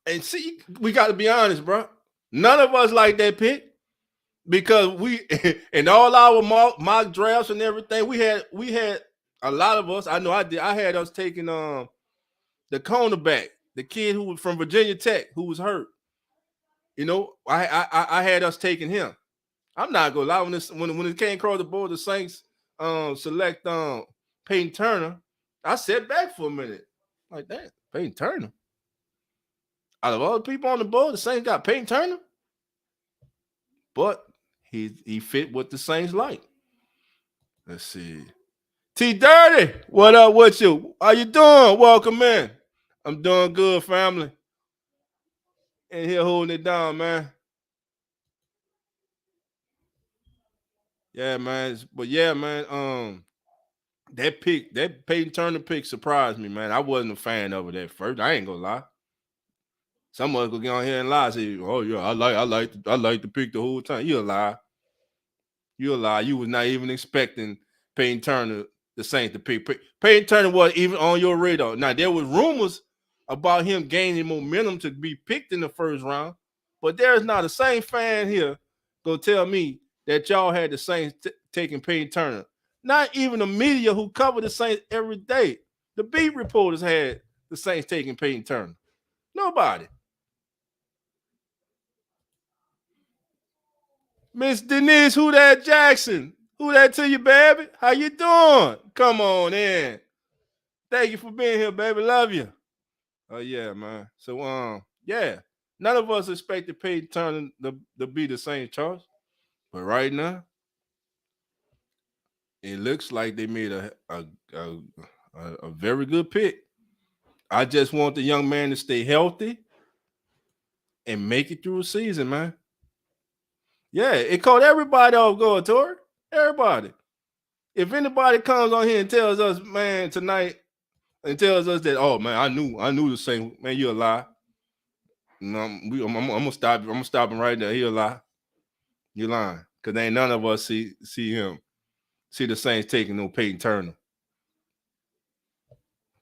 And see, we got to be honest, bro. None of us like that pick because we in all our mock drafts and everything, we had a lot of us. I know I did. I had us taking the cornerback, the kid who was from Virginia Tech, who was hurt. You know, I had us taking him. I'm not gonna lie, when it came across the board, the Saints select Peyton Turner. I sat back for a minute, like that. Peyton Turner. Out of all the people on the board, the Saints got Peyton Turner, but he fit what the Saints like. Let's see. T Dirty, what up with you? How you doing? Welcome in. I'm doing good, family. In here holding it down, man. Yeah, man. But yeah, man. That Peyton Turner pick surprised me, man. I wasn't a fan of it at first. I ain't gonna lie. Someone could get on here and lie. Say, "Oh yeah, I like the pick the whole time." You a lie. You a lie. You was not even expecting Peyton Turner, the Saints, to pick. Peyton Turner wasn't even on your radar. Now there was rumors about him gaining momentum to be picked in the first round, but there's not a Saints fan here go tell me that y'all had the Saints taking Peyton Turner. Not even the media who cover the Saints every day. The beat reporters had the Saints taking Peyton Turner. Nobody. Miss Denise, who that Jackson? Who that to you, baby? How you doing? Come on in. Thank you for being here, baby. Love you. Oh, yeah, man. So, yeah. None of us expected Peyton Turner to be the same charge. But right now, it looks like they made a very good pick. I just want the young man to stay healthy and make it through a season, man. Yeah, it caught everybody off guard, Tori. Everybody. If anybody comes on here and tells us, man, tonight, and tells us that, oh man, I knew the same, man, you a lie. No, I'm gonna stop. I'm gonna stop him right there. He a lie. You lying, cause ain't none of us see the Saints taking no Peyton Turner.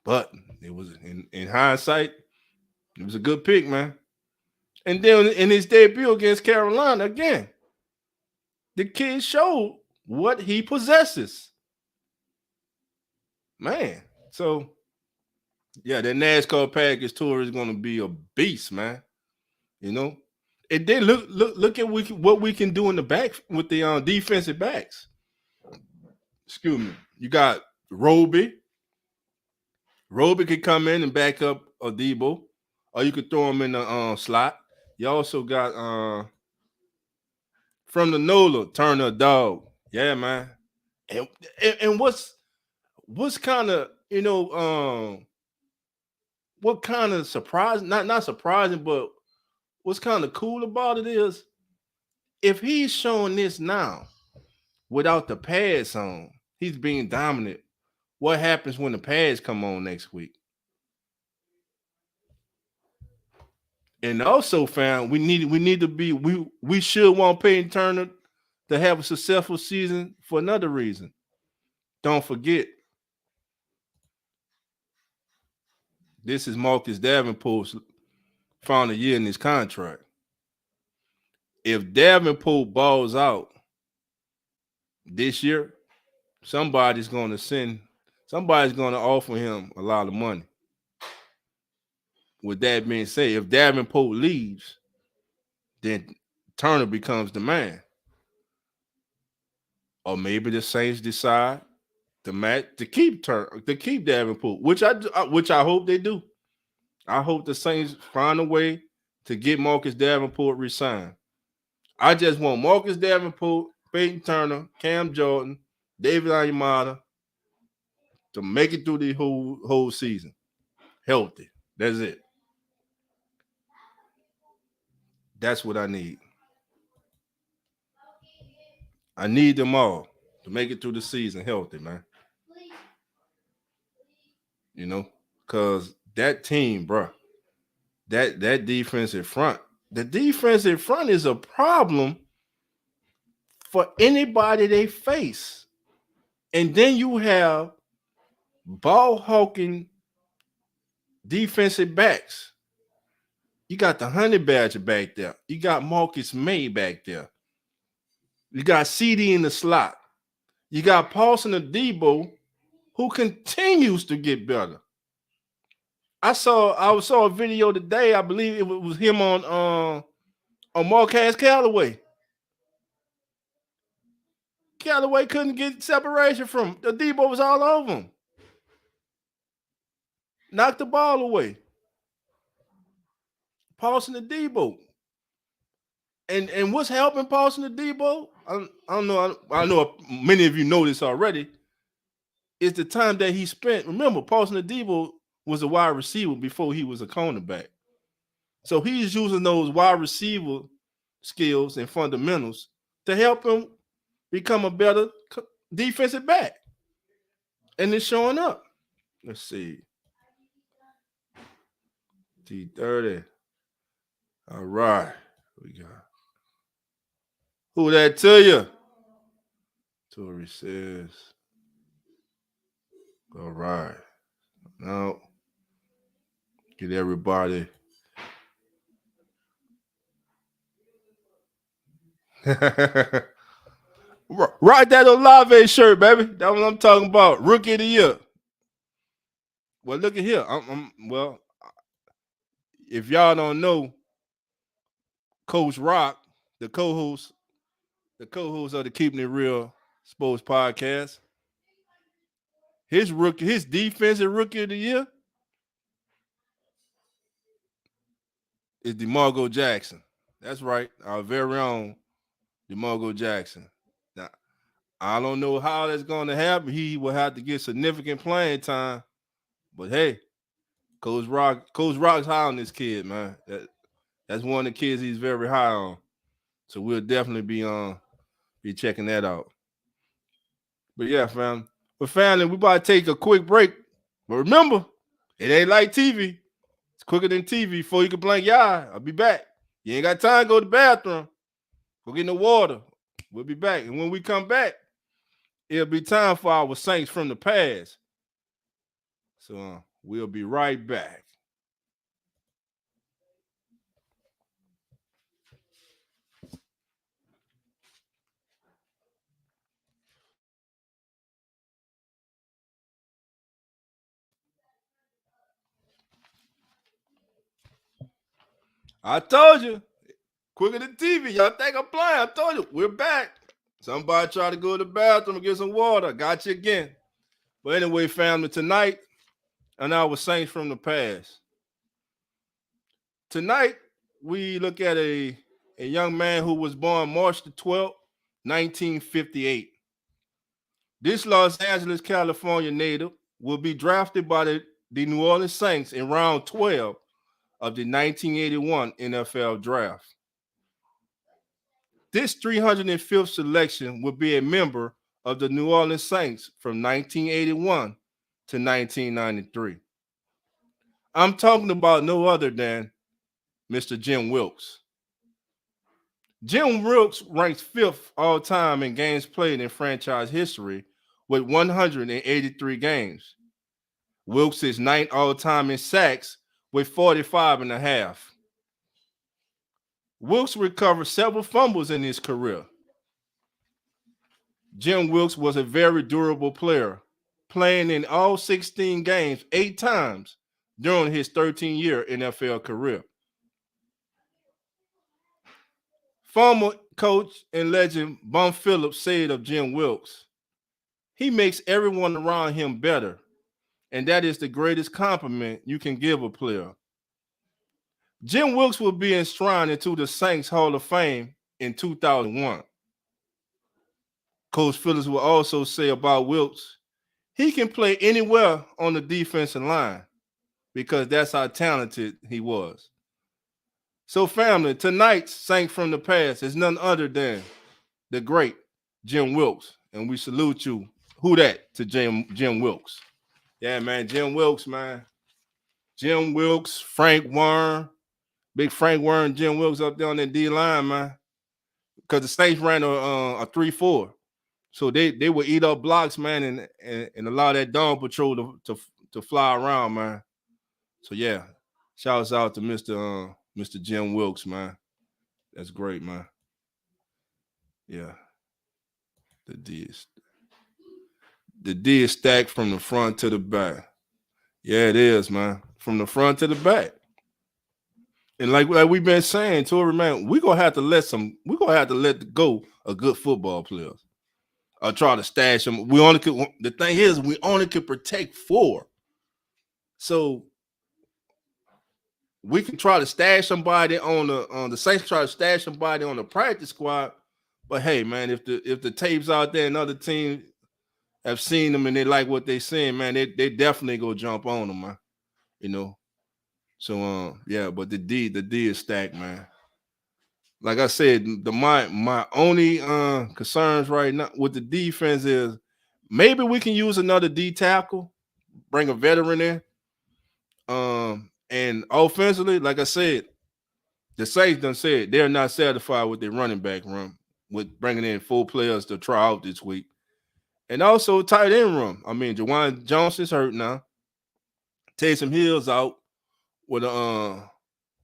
But it was in hindsight, it was a good pick, man. And then in his debut against Carolina again, the kid showed what he possesses. Man, so yeah, that NASCAR package tour is going to be a beast, man. You know, and then look at what we can do in the back with the defensive backs. Excuse me. You got Roby. Roby could come in and back up Adebo, or you could throw him in the slot. You also got from the NOLA, Turner Dog. Yeah, man. And what's kind of, what kind of surprising, not surprising, but what's kind of cool about it is if he's showing this now without the pads on, he's being dominant. What happens when the pads come on next week? And also, fam, we should want Peyton Turner to have a successful season for another reason. Don't forget, this is Marcus Davenport's final year in his contract. If Davenport balls out this year, somebody's going to offer him a lot of money. With that being said, if Davenport leaves, then Turner becomes the man. Or maybe the Saints decide to keep Davenport, which I hope they do. I hope the Saints find a way to get Marcus Davenport resigned. I just want Marcus Davenport, Peyton Turner, Cam Jordan, David Onyemata to make it through the whole season healthy. That's it. That's what I need. I need them all to make it through the season healthy, man. You know, because that team, bro, that defensive front, the defensive front is a problem for anybody they face. And then you have ball hawking defensive backs. You got the Honey Badger back there. You got Marcus May back there. You got CD in the slot. You got Paulson Adebo, who continues to get better. I saw a video today. I believe it was him on Marquez Callaway. Callaway couldn't get separation from him. Adebo was all over him. Knocked the ball away. Paulson Adebo. And what's helping Paulson Adebo? I don't know. I know many of you know this already. Is the time that he spent. Remember, Paulson Adebo was a wide receiver before he was a cornerback. So he's using those wide receiver skills and fundamentals to help him become a better defensive back. And it's showing up. Let's see. T30. All right. We got. Who that to you? Tori says. All right. Now, get everybody. Rock that Olave shirt, baby. That's what I'm talking about. Rookie of the year. Well, look at here. Well, if y'all don't know, Coach Rock, the co-host of the Keeping It Real Sports Podcast, his defensive rookie of the year is Demarco Jackson. That's right, our very own Demarco Jackson. Now, I don't know how that's going to happen. He will have to get significant playing time, but hey, Coach Rock's high on this kid, man. That's one of the kids he's very high on. So we'll definitely be checking that out. But yeah, fam. But family, we about to take a quick break. But remember, it ain't like TV. It's quicker than TV. Before you can blink your eye, I'll be back. You ain't got time to go to the bathroom. Go get in the water. We'll be back. And when we come back, it'll be time for our Saints from the past. So we'll be right back. I told you, quicker than TV. Y'all think I'm playing? I told you, we're back. Somebody try to go to the bathroom and get some water. Got you again. But anyway, family, tonight, and our Saints from the past. Tonight, we look at a young man who was born March the 12th, 1958. This Los Angeles, California native will be drafted by the New Orleans Saints in round 12 of the 1981 NFL Draft. This 305th selection will be a member of the New Orleans Saints from 1981 to 1993. I'm talking about no other than Mr. Jim Wilkes. Jim Wilkes ranks 5th all-time in games played in franchise history with 183 games. Wilkes is 9th all-time in sacks with 45 and a half. Wilkes recovered several fumbles in his career. Jim Wilkes was a very durable player, playing in all 16 games 8 times during his 13-year NFL career. Former coach and legend Bum Phillips said of Jim Wilkes, he makes everyone around him better. And that is the greatest compliment you can give a player. Jim Wilkes will be enshrined into the Saints Hall of Fame in 2001. Coach Phillips will also say about Wilkes, he can play anywhere on the defensive line because that's how talented he was. So, family, tonight's Saint from the Past is none other than the great Jim Wilkes. And we salute you. Who that to Jim Wilkes? Yeah, man, Jim Wilkes, man. Jim Wilkes, Frank Warren, big Frank Warren, Jim Wilkes up there on that D line, man. Because the Saints ran a 3-4. So they would eat up blocks, man, and allow that dawn patrol to fly around, man. So yeah, shouts out to Mr. Jim Wilkes, man. That's great, man. Yeah. The D is stacked from the front to the back. Yeah, it is, man. From the front to the back. And like we've been saying, Tori, man, we're gonna have to let go of good football players. Or try to stash them. The thing is, we only can protect 4. So we can try to stash somebody on the Saints try to stash somebody on the practice squad. But hey, man, if the tapes out there and other teams have seen them and they like what they seeing, man, they definitely go jump on them, man. You know. So yeah, but the D is stacked, man. Like I said, my only concerns right now with the defense is maybe we can use another D tackle, bring a veteran in. And offensively, like I said, the Saints done said they're not satisfied with their running back room with bringing in 4 players to try out this week. And also tight end room. I mean, Dwayne Johnson's hurt now. Taysom Hill's out with a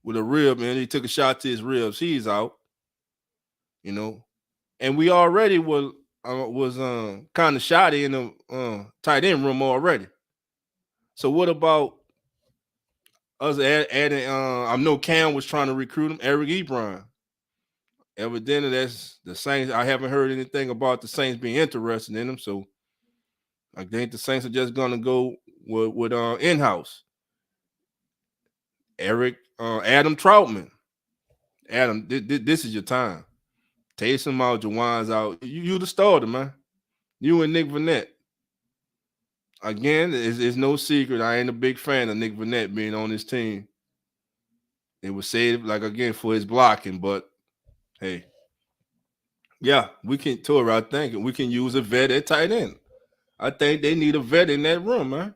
rib, man. He took a shot to his ribs. He's out. You know, and we already was kind of shoddy in the tight end room already. So what about us adding? I know Cam was trying to recruit him, Eric Ebron. Evidently, that's the Saints. I haven't heard anything about the Saints being interested in him, so I think the Saints are just gonna go with in-house. Adam Troutman. Adam, this is your time. Taysom out, Jawan's out. You the starter, man. You and Nick Vannett. Again, it's no secret. I ain't a big fan of Nick Vannett being on this team. It was said, like, again, for his blocking, but hey. Yeah, we can tour. I think we can use a vet at tight end. I think they need a vet in that room, man.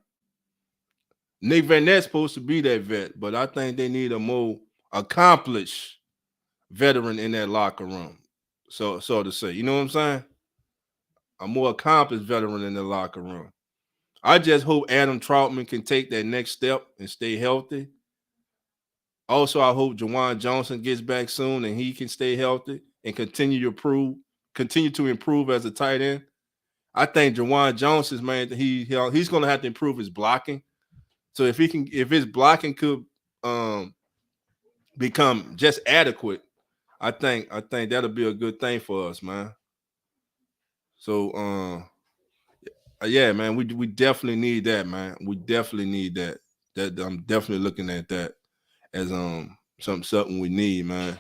Nick Vannett's supposed to be that vet, but I think they need a more accomplished veteran in that locker room. So to say, you know what I'm saying? A more accomplished veteran in the locker room. I just hope Adam Troutman can take that next step and stay healthy. Also, I hope Juwan Johnson gets back soon and he can stay healthy and continue to improve as a tight end. I think Juwan Johnson, man, he's going to have to improve his blocking. So if his blocking could become just adequate, I think that'll be a good thing for us, man. So yeah, man, we definitely need that, man. We definitely need that. That I'm definitely looking at that as something we need, man.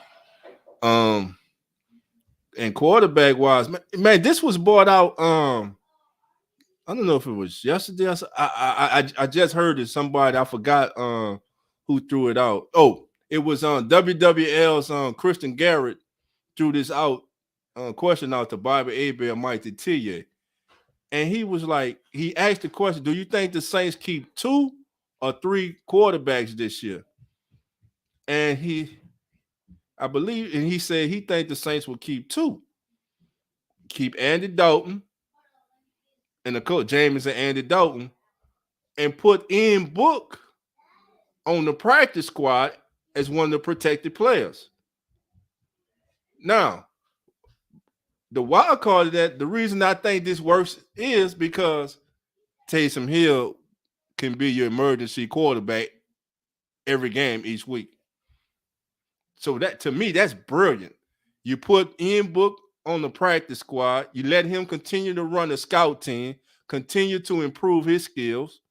And quarterback wise, man, this was brought out. I don't know if it was yesterday. I just heard it. Somebody, I forgot who threw it out. Oh, it was on WWL's Christian Garrett threw this out question out to Bobby Abe and Mike Titier. And he was like, he asked the question, do you think the Saints keep 2 or 3 quarterbacks this year? And he said he think the Saints will keep 2. Keep Andy Dalton and the coach James and Andy Dalton and put Ian Book on the practice squad as one of the protected players. Now, the wild card of that, the reason I think this works is because Taysom Hill can be your emergency quarterback every game each week. So that, to me, that's brilliant. You put Ian Book on the practice squad. You let him continue to run the scout team continue to improve his skills,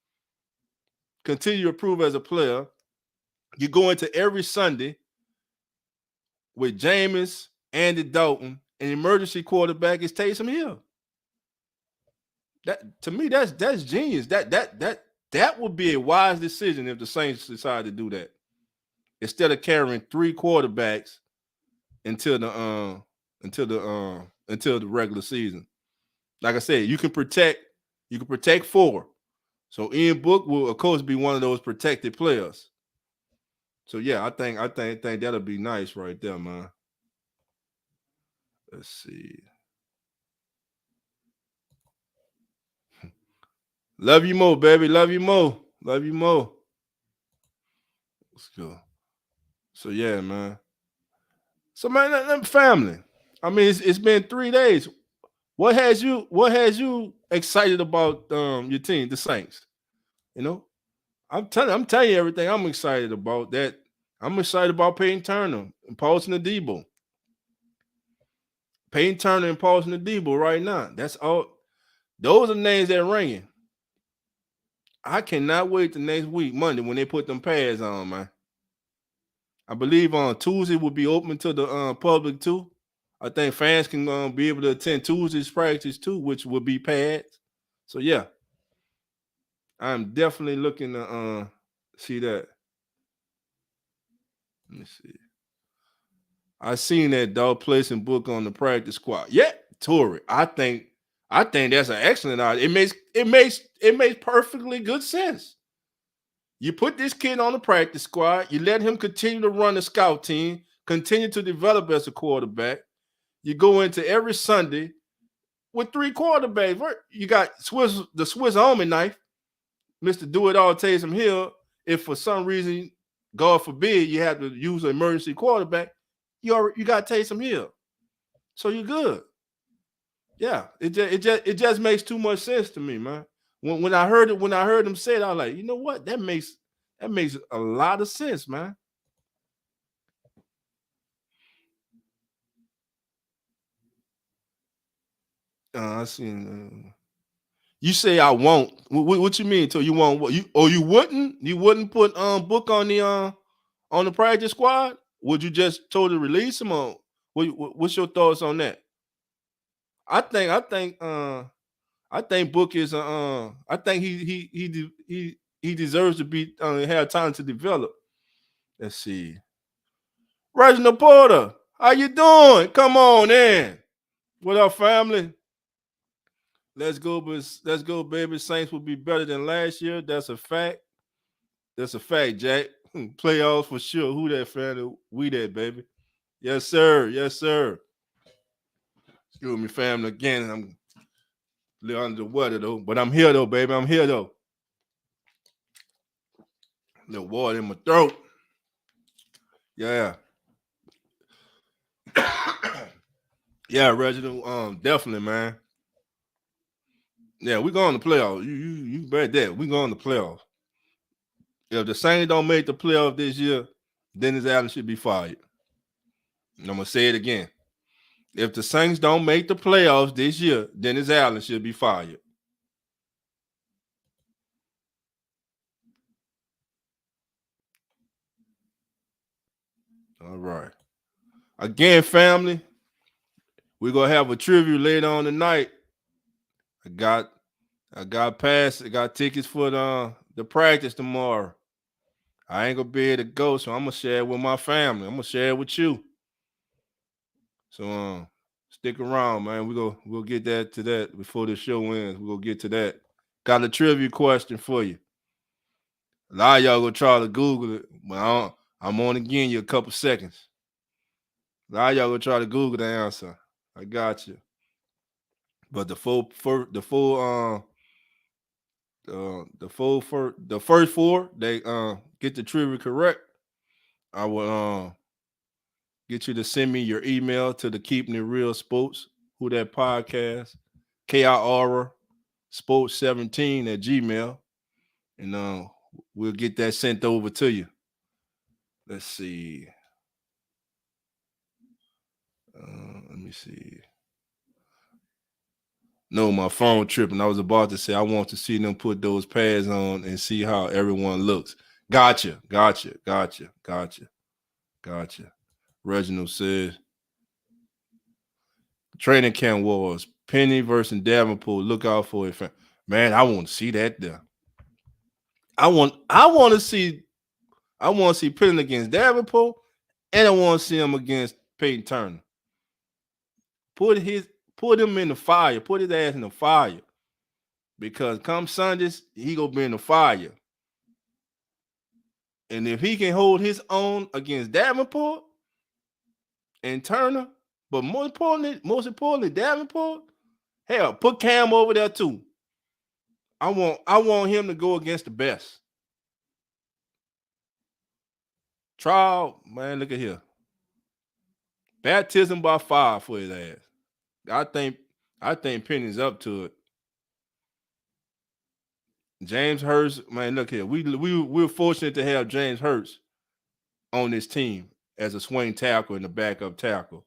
continue to improve as a player. You go into every Sunday with Jameis, Andy Dalton, and emergency quarterback is Taysom Hill. That to me, that's genius. That would be a wise decision if the Saints decide to do that instead of carrying 3 quarterbacks until the regular season. Like I said, you can protect 4. So Ian Book will, of course, be one of those protected players. So yeah, I think that'll be nice right there, man. Let's see. Love you more, baby. Love you more. Love you more. Let's go. So yeah, man. So man, family. I mean, it's been 3 days. What has you excited about your team, the Saints? You know, I'm telling you everything I'm excited about. That I'm excited about Peyton Turner and Paulson Adebo. Peyton Turner and Paulson Adebo right now. That's all. Those are names that are ringing. I cannot wait the next week, Monday, when they put them pads on, man. I believe on Tuesday will be open to the public too. I think fans can be able to attend Tuesday's practice too, which will be pads. So yeah, I'm definitely looking to see that. Let me see. I seen that dog placing Book on the practice squad. Yeah, Tory. I think that's an excellent idea. It makes perfectly good sense. You put this kid on the practice squad. You let him continue to run the scout team, continue to develop as a quarterback. You go into every Sunday with 3 quarterbacks. You got the Swiss Army knife, Mr. Do-It-All Taysom Hill. If for some reason, God forbid, you have to use an emergency quarterback, you got Taysom Hill. So you're good. Yeah, it just makes too much sense to me, man. When I heard him say it, I was like, you know what? That makes a lot of sense, man. I seen. You say I won't. What you mean? So you won't? What you? Oh, you wouldn't? You wouldn't put Book on the practice squad? Would you just totally release him? Or what's your thoughts on that? I think Book is I think he deserves to be have time to develop. Let's see. Reginald Porter, how you doing? Come on in. What up, family? Let's go, baby. Saints will be better than last year. That's a fact. That's a fact, Jack. Playoffs for sure. Who that fan? We that, baby. Yes, sir. Yes, sir. Excuse me, family. Again, I'm a little under the weather, though. But I'm here, though, baby. I'm here, though. A little water in my throat. Yeah. Yeah, Reginald. Definitely, man. Yeah, we going to playoffs. You bet that. We going to playoffs. If the Saints don't make the playoffs this year, Dennis Allen should be fired. And I'm gonna say it again. If the Saints don't make the playoffs this year, Dennis Allen should be fired. All right. Again, family, we're gonna have a trivia later on tonight. I got tickets for the practice tomorrow. I ain't gonna be able to go, so I'm gonna share it with my family. I'm gonna share it with you. So stick around, man. We'll get to that before the show ends. We'll get to that. Got a trivia question for you. A lot of y'all gonna try to Google it, but I'm only giving you a couple seconds. A lot of y'all gonna try to Google the answer. I got you. But the first 4 they get the trivia correct, I will get you to send me your email to the Keeping It Real Sports, who that podcast, KIR Sports 17 at Gmail, and we'll get that sent over to you. Let's see. Let me see. No, my phone tripping. I was about to say I want to see them put those pads on and see how everyone looks. Gotcha. Reginald says training camp wars. Penny versus Davenport. Look out for it. Man, I want to see that there. I want to see Penny against Davenport, and I want to see him against Peyton Turner. Put him in the fire. Put his ass in the fire. Because come Sundays, he gonna be in the fire. And if he can hold his own against Davenport and Turner, but most importantly, Davenport, hell, put Cam over there too. I want him to go against the best. Trial, man, look at here. Baptism by fire for his ass. I think Penny's up to it. James Hurst, man, look here. We're fortunate to have James Hurst on this team as a swing tackle and a backup tackle.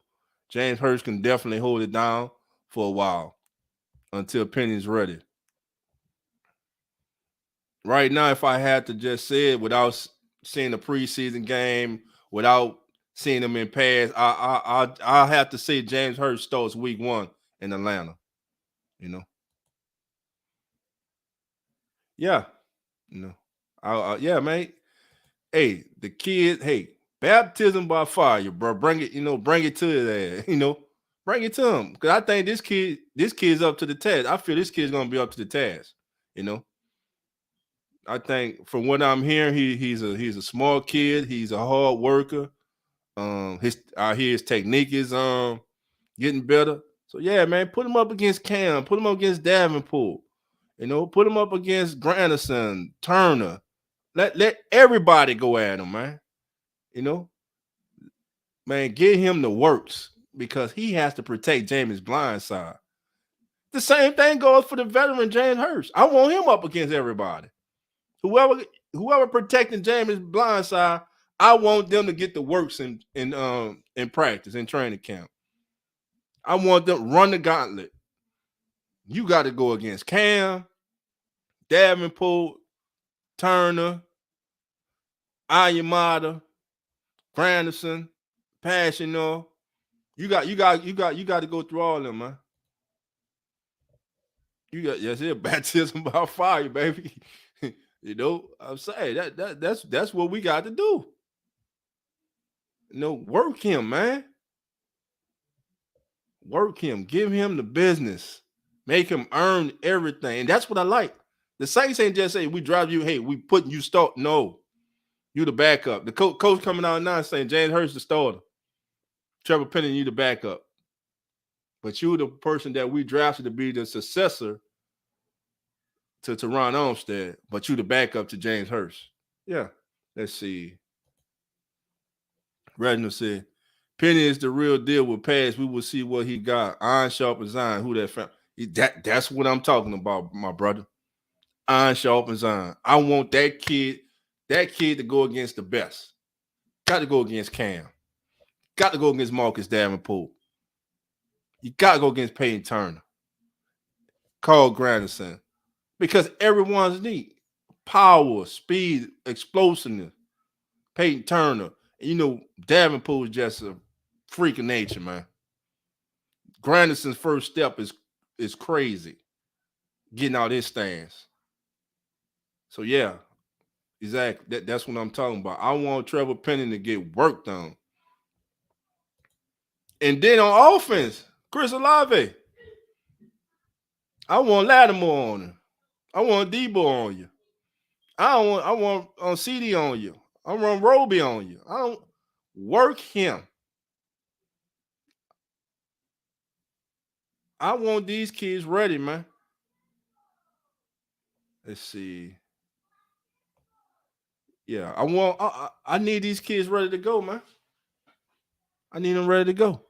James Hurst can definitely hold it down for a while until Penny's ready. Right now, if I had to just say it without seeing the preseason game, without seeing them in pads, I have to say James Hurst starts week 1 in Atlanta. You know. Yeah. You know. Yeah, man. Hey, the kid, hey, baptism by fire, bro. Bring it, bring it to his ass, bring it to him. Because I think this kid's up to the task. I feel this kid's gonna be up to the task, I think from what I'm hearing, he's a smart kid. He's a hard worker. I hear his technique is getting better. So yeah, man, put him up against Cam, put him up against Davenport, put him up against Granderson, Turner. Let everybody go at him, man. Man, get him the works because he has to protect James' blind side. The same thing goes for the veteran James Hurst. I want him up against everybody. Whoever protecting James' blind side, I want them to get the works in practice, in training camp. I want them run the gauntlet. You got to go against Cam, Davenport, Turner, Ayamada, Granderson, Passionor. You got to go through all of them, man. Yes, it's baptism by fire, baby. I'm saying that's what we got to do. Work him, man. Work him. Give him the business. Make him earn everything. And that's what I like. The Saints ain't just say we drive you, hey, we putting you start. No. You the backup. The coach coming out now saying James Hurst the starter. Trevor Penny, you the backup. But you the person that we drafted to be the successor to Teron Armstead, but you the backup to James Hurst. Yeah. Let's see. Reginald said, Penny is the real deal with pads. We will see what he got. Iron sharpens iron. Who that found? That's what I'm talking about, my brother. Iron sharpens iron. I want that kid to go against the best. Got to go against Cam. Got to go against Marcus Davenport. You got to go against Peyton Turner. Carl Granderson. Because everyone's neat. Power, speed, explosiveness. Peyton Turner. Davenport is just a freak of nature, man. Granderson's first step is crazy. Getting out his stance. So, yeah, exactly. That's what I'm talking about. I want Trevor Penny to get work done. And then on offense, Chris Olave. I want Lattimore on him. I want Debo on you. I want CD on you. I want Roby on you. I don't work him. I want these kids ready, man. Let's see. Yeah, I need these kids ready to go, man. I need them ready to go.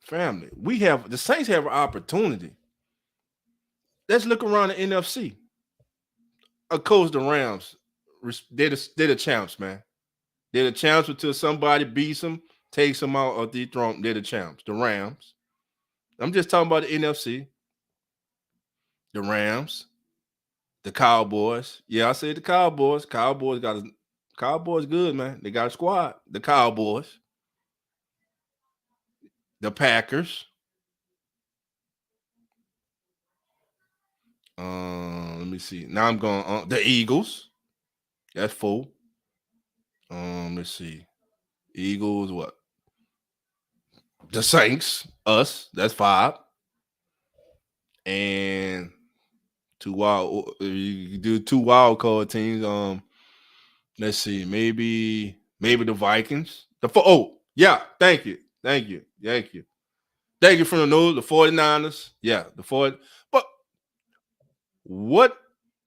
Family, the Saints have an opportunity. Let's look around the NFC. Of course, the Rams, they're the champs, man. They're the champs until somebody beats them, takes them out of the throne. They're the champs. The Rams. I'm just talking about the NFC, the Rams, the Cowboys. Yeah, I said the Cowboys. Cowboys good, man. They got a squad. The Cowboys, the Packers. Let me see. Now I'm going on the Eagles. That's 4. Let's see. Eagles, what? The Saints, us. That's 5. And 2 wild. You do 2 wild card teams. Let's see. Maybe the Vikings. Yeah. Thank you from the nose. The 49ers. Yeah, the 40. But what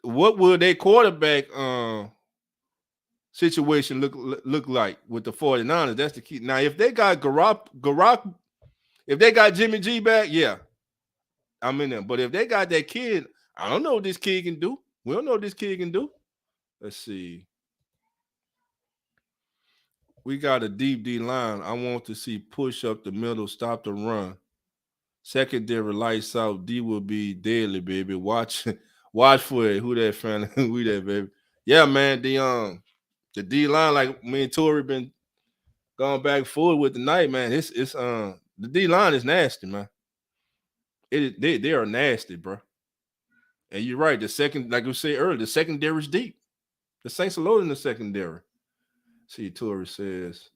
will their quarterback situation look like with the 49ers? That's the key. Now, if they got if they got Jimmy G back, yeah, I'm in there. But if they got that kid, I don't know what this kid can do. We don't know what this kid can do. Let's see. We got a deep D line. I want to see push up the middle, stop the run. Secondary lights out. D will be deadly, baby. Watch for it. Who that fan? Who that, baby? Yeah, man. The D line, like me and Tori been going back and forth with tonight, man. It's the D line is nasty, man. They are nasty, bro. And you're right. The second, like we said earlier, the secondary is deep. The Saints are loaded in the secondary. See, Tori says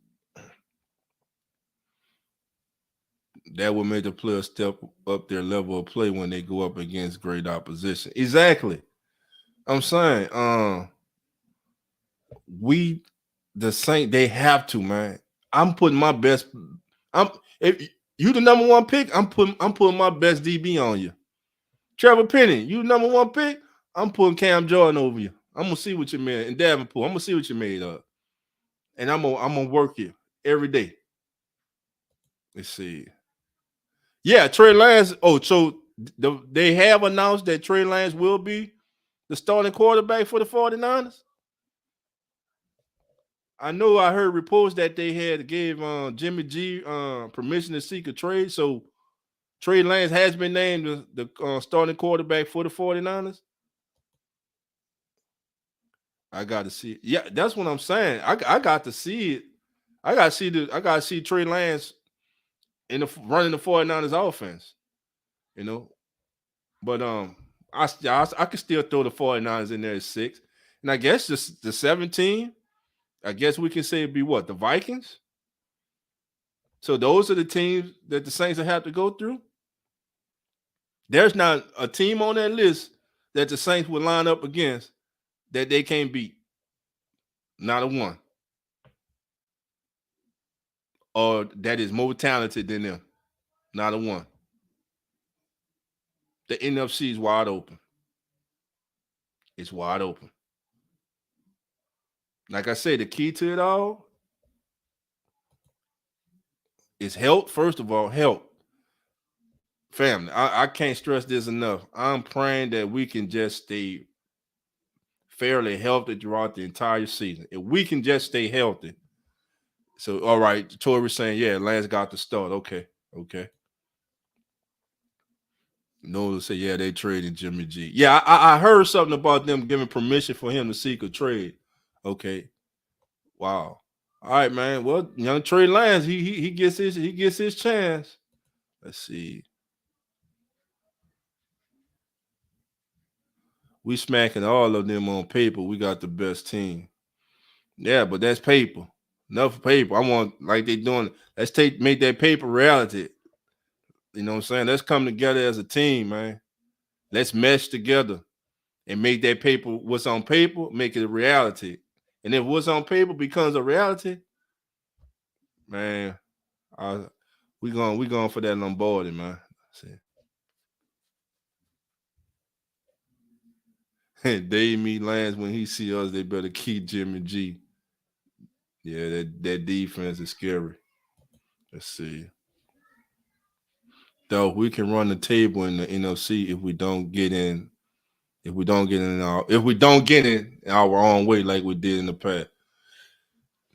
that will make the players step up their level of play when they go up against great opposition. Exactly. I'm saying, the Saints, they have to, man. I'm putting my best. If you the number 1 pick, I'm putting my best DB on you. Trevor Penny, you number 1 pick, I'm putting Cam Jordan over you. I'm gonna see what you made in Davenport. I'm gonna see what you made of, and I'm gonna work you every day. Let's see. Yeah, Trey Lance. Oh, so they have announced that Trey Lance will be the starting quarterback for the 49ers. I know I heard reports that they had gave Jimmy G permission to seek a trade. So Trey Lance has been named the starting quarterback for the 49ers. I got to see it. Yeah, that's what I'm saying. I got to see it. I got to see Trey Lance running the 49ers offense. You know. But I could still throw the 49ers in there at 6. And I guess just the 17, I guess we can say it'd be what? The Vikings? So those are the teams that the Saints will have to go through. There's not a team on that list that the Saints would line up against that they can't beat. Not a one. Or that is more talented than them. Not a one. The NFC is wide open. It's wide open. Like I said, the key to it all is health. First of all, health. Family, I can't stress this enough. I'm praying that we can just stay fairly healthy throughout the entire season. If we can just stay healthy. So, all right, Tori was saying, yeah, Lance got the start. Okay. Nola said, yeah, they traded Jimmy G. Yeah, I heard something about them giving permission for him to seek a trade. Okay. Wow. All right, man. Well, young Trey Lance, he gets his chance. Let's see. We smacking all of them on paper. We got the best team. Yeah, but that's paper. Enough paper. I want, like they doing, let's make that paper reality. You know what I'm saying? Let's come together as a team, man. Let's mesh together and make that paper, what's on paper, make it a reality. And if what's on paper becomes a reality, man, we going for that Lombardi, man. See. Dave meet Lance when he see us, they better keep Jimmy G. Yeah, that defense is scary. Let's see. Though we can run the table in the NFC if we don't get in our own way like we did in the past.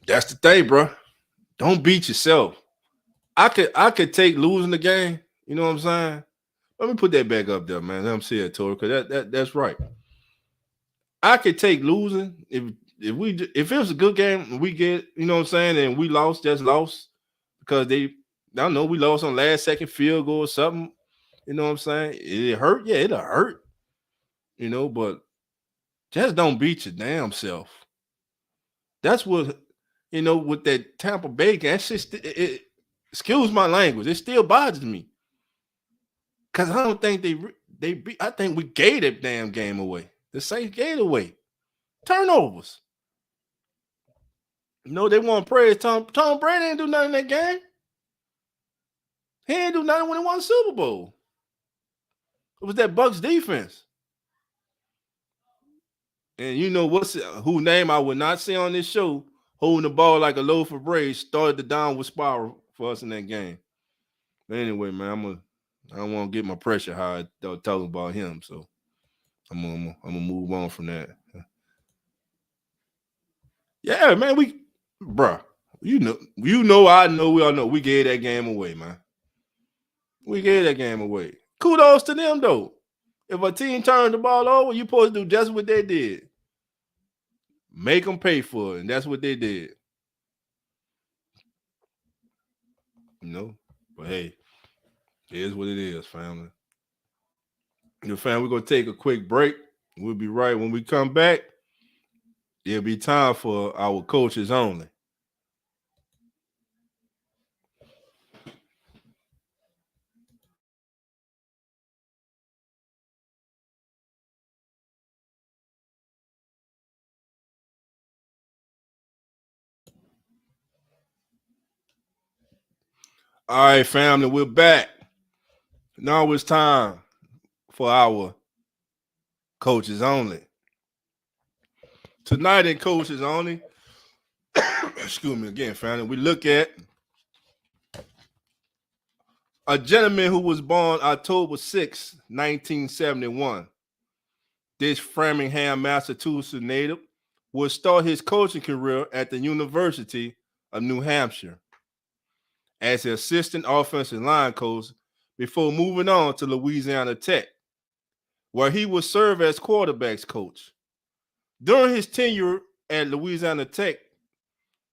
That's the thing, bro. Don't beat yourself. I could take losing the game. You know what I'm saying? Let me put that back up there, man. Let me see it, Tori, because that's right. I could take losing if it was a good game, we get, you know what I'm saying, and we lost, just lost because I don't know, we lost on last second field goal or something. You know what I'm saying? It hurt, yeah, it'll hurt. You know, but just don't beat your damn self. That's what, you know, with that Tampa Bay game. That's just excuse my language. It still bothers me because I don't think they beat. I think we gave that damn game away. The Saints gave it away. Turnovers. You know, they want to praise Tom Brady didn't do nothing in that game. He didn't do nothing when he won the Super Bowl. It was that Bucs defense. And you know who name I would not say on this show, holding the ball like a loaf of bread, started the downward spiral for us in that game. But anyway, man, I don't want to get my pressure high talking about him, so I'm gonna move on from that. Yeah, man, bruh, I know, we all know we gave that game away, man. We gave that game away. Kudos to them, though. If a team turned the ball over, you're supposed to do just what they did. Make them pay for it, and that's what they did. You know? But hey, it is what it is, family. We're going to take a quick break. We'll be right when we come back. It'll be time for our coaches only. All right, family, we're back. Now it's time for our coaches only. Tonight in coaches only, excuse me again, family, we look at a gentleman who was born October 6, 1971. This Framingham, Massachusetts native will start his coaching career at the University of New Hampshire as an assistant offensive line coach before moving on to Louisiana Tech, where he would serve as quarterbacks coach. During his tenure at Louisiana Tech,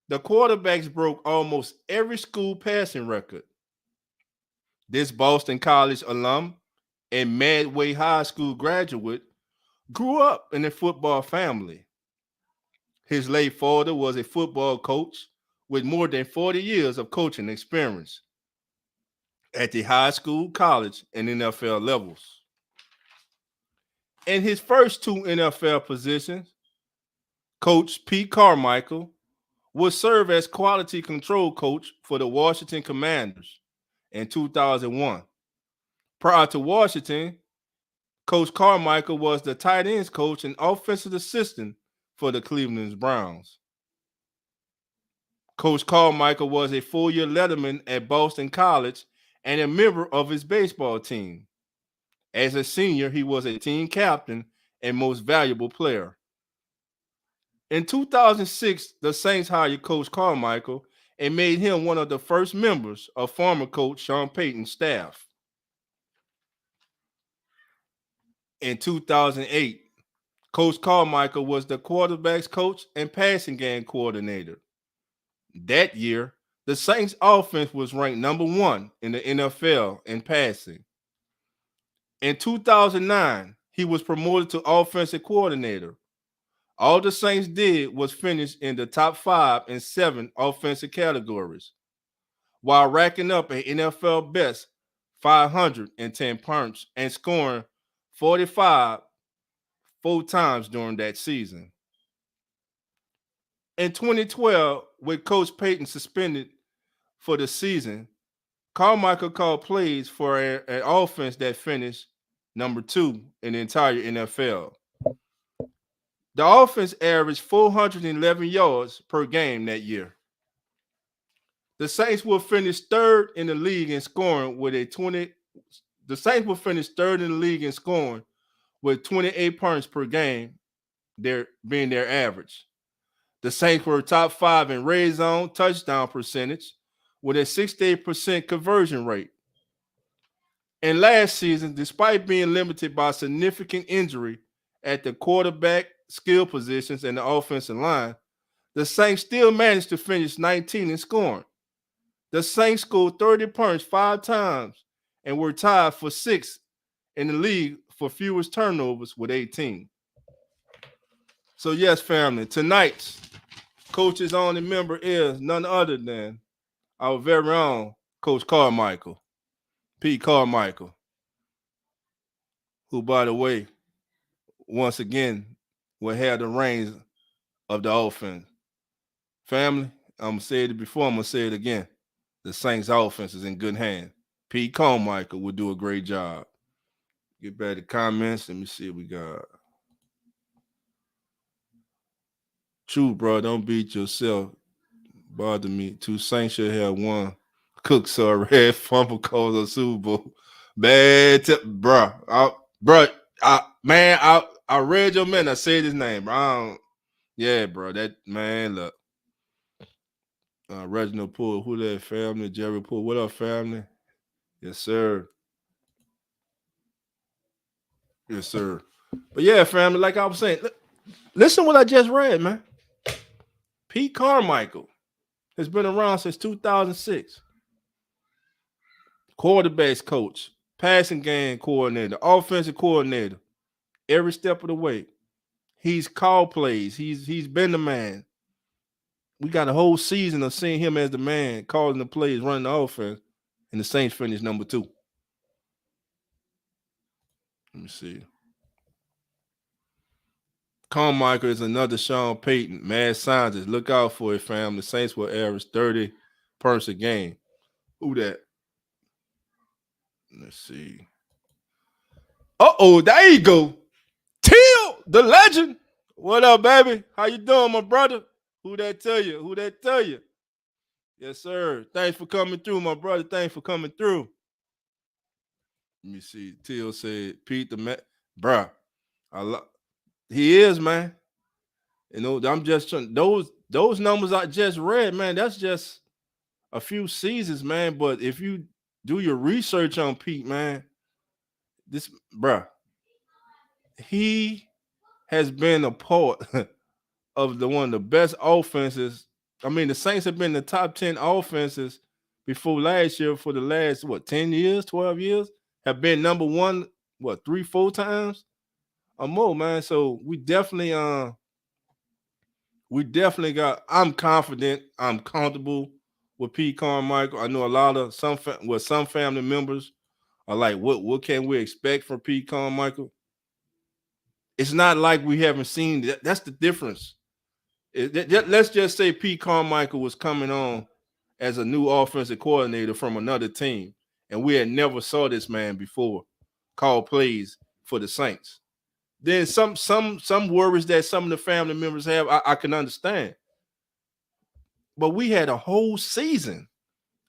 the quarterbacks broke almost every school passing record. This Boston College alum and Medway High School graduate grew up in a football family. His late father was a football coach with more than 40 years of coaching experience at the high school, college, and NFL levels. In his first two NFL positions, Coach Pete Carmichael would serve as quality control coach for the Washington Commanders in 2001. Prior to Washington, Coach Carmichael was the tight ends coach and offensive assistant for the Cleveland Browns. Coach Carmichael was a four-year letterman at Boston College and a member of his baseball team. As a senior, he was a team captain and most valuable player. In 2006, the Saints hired Coach Carmichael and made him one of the first members of former coach Sean Payton's staff. In 2008, Coach Carmichael was the quarterback's coach and passing game coordinator. That year, the Saints offense was ranked number 1 in the NFL in passing. In 2009, he was promoted to offensive coordinator. All the Saints did was finish in the top 5 in 7 offensive categories, while racking up an NFL best 510 punts and scoring 45 4 times during that season. In 2012, with Coach Payton suspended for the season, Carmichael called plays for an offense that finished number 2 in the entire NFL. The offense averaged 411 yards per game that year. The Saints will finish third in the league in scoring with 28 points per game, there being their average. The Saints were top 5 in red zone touchdown percentage with a 68% conversion rate. And last season, despite being limited by significant injury at the quarterback skill positions and the offensive line, the Saints still managed to finish 19 in scoring. The Saints scored 30 points 5 times and were tied for 6th in the league for fewest turnovers with 18. So yes, family, tonight's coach's only member is none other than our very own Coach Carmichael, Pete Carmichael, who, by the way, once again will have the reins of the offense. Family, I'm going to say it before, I'm going to say it again. The Saints offense is in good hands. Pete Carmichael will do a great job. Get back to comments. Let me see what we got. True, bro. Don't beat yourself. Bother me. 2 Saints should have won. Cook saw a red fumble calls on Super Bowl. Bad tip, bro. I read your man. I said his name, bro. Yeah, bro. That man, look. Reginald Poole, who that family? Jerry Poole, what up, family? Yes, sir. Yes, sir. But yeah, family, like I was saying, listen to what I just read, man. Pete Carmichael has been around since 2006. Quarterbacks coach, passing game coordinator, offensive coordinator, every step of the way. He's called plays. He's been the man. We got a whole season of seeing him as the man, calling the plays, running the offense, and the Saints finished number 2. Let me see. Carmichael is another Sean Payton, mad scientist. Look out for it, fam. The Saints will average 30 points a game. Who that? Let's see. Uh-oh, there you go. Till the legend. What up, baby? How you doing, my brother? Who that tell you? Who that tell you? Yes, sir. Thanks for coming through, my brother. Thanks for coming through. Let me see. Till said, Pete the man. Bruh, he is, man. You know, I'm just trying. Those numbers I just read, man, that's just a few seasons, man. But if you do your research on Pete, man, this, bruh, he has been a part of one of the best offenses. I mean, the Saints have been the top 10 offenses before last year for the last, 10 years, 12 years, have been number 1, 3-4 times or more, man. So we definitely got, I'm confident, I'm comfortable with Pete Carmichael. I know a lot of some family members are like, what can we expect from Pete Carmichael? It's not like we haven't seen that. That's the difference. Let's just say Pete Carmichael was coming on as a new offensive coordinator from another team, and we had never saw this man before call plays for the Saints. Then some worries that some of the family members have, I can understand. But we had a whole season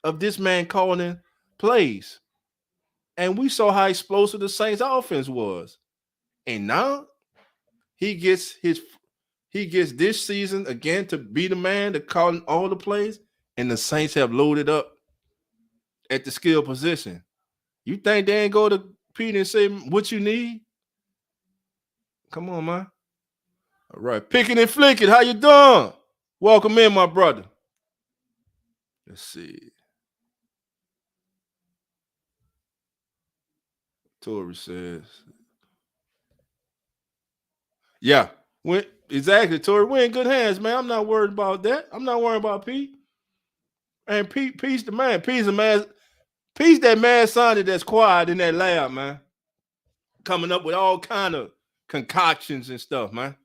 of this man calling plays, and we saw how explosive the Saints offense was. And now he gets this season again to be the man to call all the plays, and the Saints have loaded up at the skill position. You think they ain't go to Pete and say what you need? Come on, man. All right, picking and flicking. How you doing? Welcome in, my brother. Let's see. Tori says, yeah, exactly, Tori. We're in good hands, man. I'm not worried about that. I'm not worried about Pete. And Pete's the man. Pete's the man. Pete's that mad scientist that's quiet in that lab, man. Coming up with all kind of concoctions and stuff, man.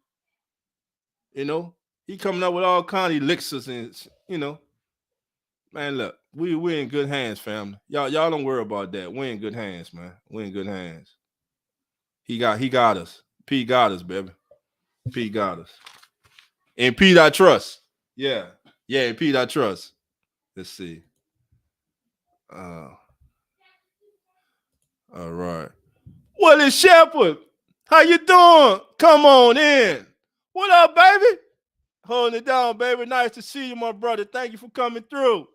You know, he coming up with all kind of elixirs and, man, look, we're in good hands, family. Y'all don't worry about that. We're in good hands, man. We're in good hands. He got us. Pete got us, baby. Pete got us. And Pete, I trust. Yeah, and Pete, I trust. Let's see. All right. Willie Shepherd, how you doing? Come on in. What up, baby? Holding it down, baby. Nice to see you, my brother. Thank you for coming through.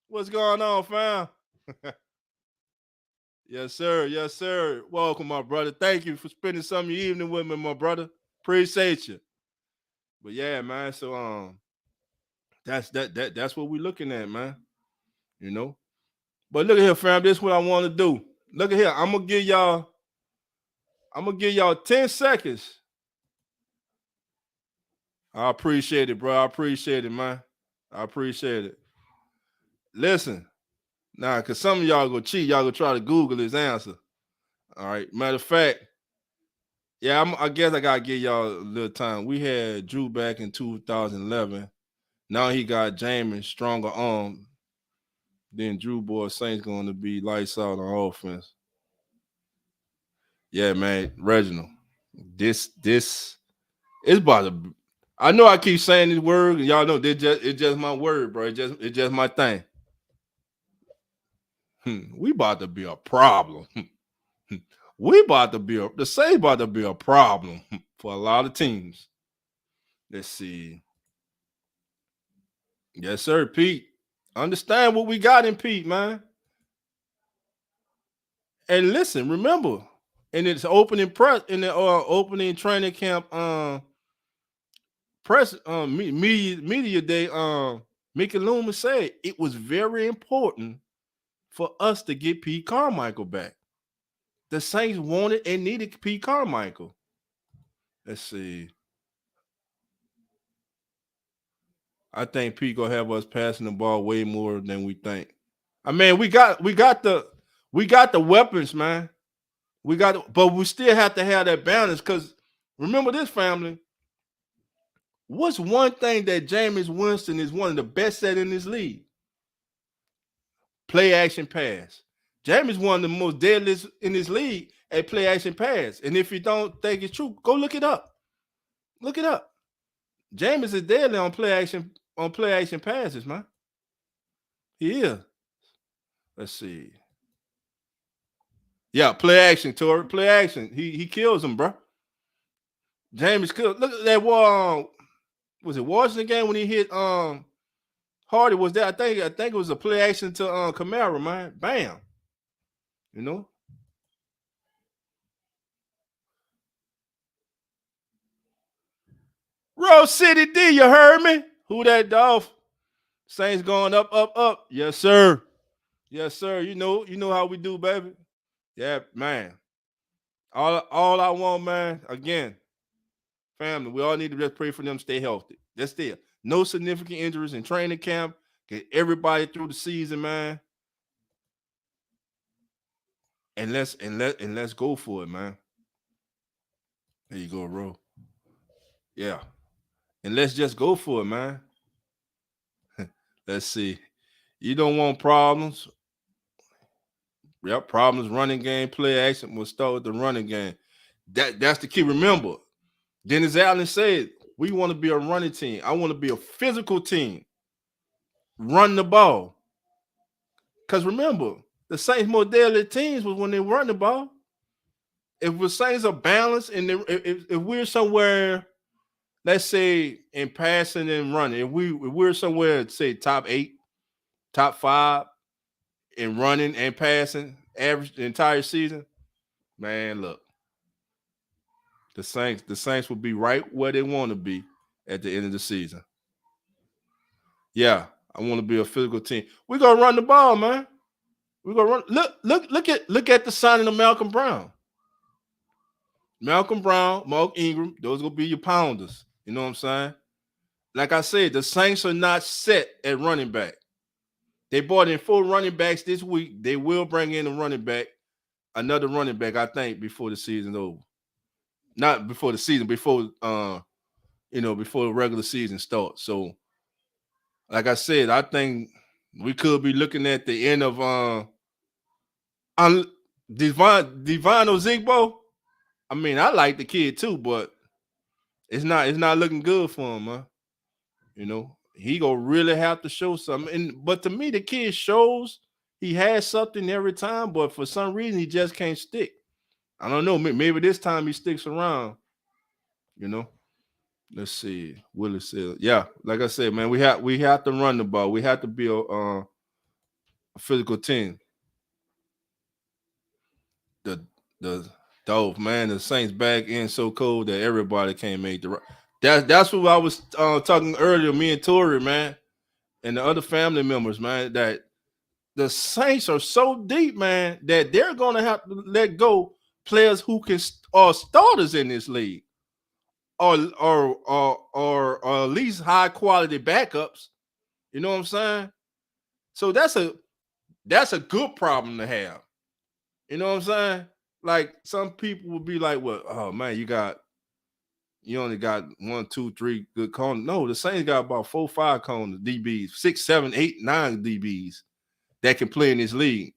What's going on, fam? Yes, sir. Yes, sir. Welcome, my brother. Thank you for spending some of your evening with me, my brother. Appreciate you. But yeah, man. So that's what we're looking at, man. You know. But look at here, fam. This is what I want to do. Look at here. I'm gonna give y'all 10 seconds. I appreciate it, bro. I appreciate it, man. I appreciate it. Listen, now, cause some of y'all go cheat, y'all go try to Google his answer. All right. Matter of fact, yeah, I guess I gotta give y'all a little time. We had Drew back in 2011. Now he got Jameis stronger arm. Then Drew boy Saints going to be lights out on offense. Yeah, man, Reginald. This it's about to. I know I keep saying this word, and y'all know it's just my word, bro. It's just my thing. We about to be a problem. The Saints about to be a problem for a lot of teams. Let's see. Yes, sir, Pete. Understand what we got in Pete, man. And listen, remember, in its opening press, in the opening training camp, press, media day, Mickey Loomis said it was very important for us to get Pete Carmichael back. The Saints wanted and needed Pete Carmichael. Let's see. I think Pete gonna have us passing the ball way more than we think. I mean, we got the weapons, man. But we still have to have that balance. Because remember this, family. What's one thing that Jameis Winston is one of the best at in this league? Play action pass. Jameis one of the most deadliest in this league at play action pass. And if you don't think it's true, go look it up. Look it up. Jameis is deadly on play action passes, man. He is. Let's see. Yeah, play action, Tori. Play action. He kills him, bro. Jameis kills. Look at that one. Was it Washington game when he hit Hardy? Was that? I think it was a play action to Kamara, man. Bam. You know. Rose City D, you heard me? Who that Dolph? Saints going up, up, up. Yes, sir. Yes, sir. You know how we do, baby. Yeah, man. All I want, man, again, family, we all need to just pray for them to stay healthy. That's there. No significant injuries in training camp. Get everybody through the season, man. And let's go for it, man. There you go, bro. Yeah. And let's just go for it, man. Let's see. You don't want problems. Yep, problems, running game, play action. We'll start with the running game. That's the key. Remember, Dennis Allen said, we want to be a running team. I want to be a physical team. Run the ball. Because remember, the Saints' more deadly teams was when they run the ball. If the Saints are balanced and if we're somewhere, let's say in passing and running, if we're somewhere, say top 8, top 5 in running and passing, average the entire season, man, look, the Saints will be right where they want to be at the end of the season. Yeah, I want to be a physical team. We're gonna run the ball, man. We're gonna run. Look at the signing of Malcolm Brown. Malcolm Brown, Mark Ingram, those gonna be your pounders. You know what I'm saying? Like I said, the Saints are not set at running back. They brought in 4 running backs this week. They will bring in another running back, I think, before the season's over. Not before the season, before before the regular season starts. So, like I said, I think we could be looking at the end of Devon Ozigbo. I mean, I like the kid too, but it's not looking good for him, man. You know, he gonna really have to show something. But to me, the kid shows he has something every time, but for some reason he just can't stick. I don't know. Maybe this time he sticks around. You know. Let's see. Willis said, yeah, like I said, man, we have to run the ball. We have to be a physical team. the Saints back in so cold that everybody can't make the. That's what I was talking earlier. Me and Tori, man, and the other family members, man, that the Saints are so deep, man, that they're gonna have to let go players who can are starters in this league, or at least high quality backups. You know what I'm saying? So that's a good problem to have. You know what I'm saying? Like some people would be like, "Well, oh man, you only got 1, 2, 3 good corners." No, the Saints got about 4, 5 corners, DBs, 6, 7, 8, 9 DBs that can play in this league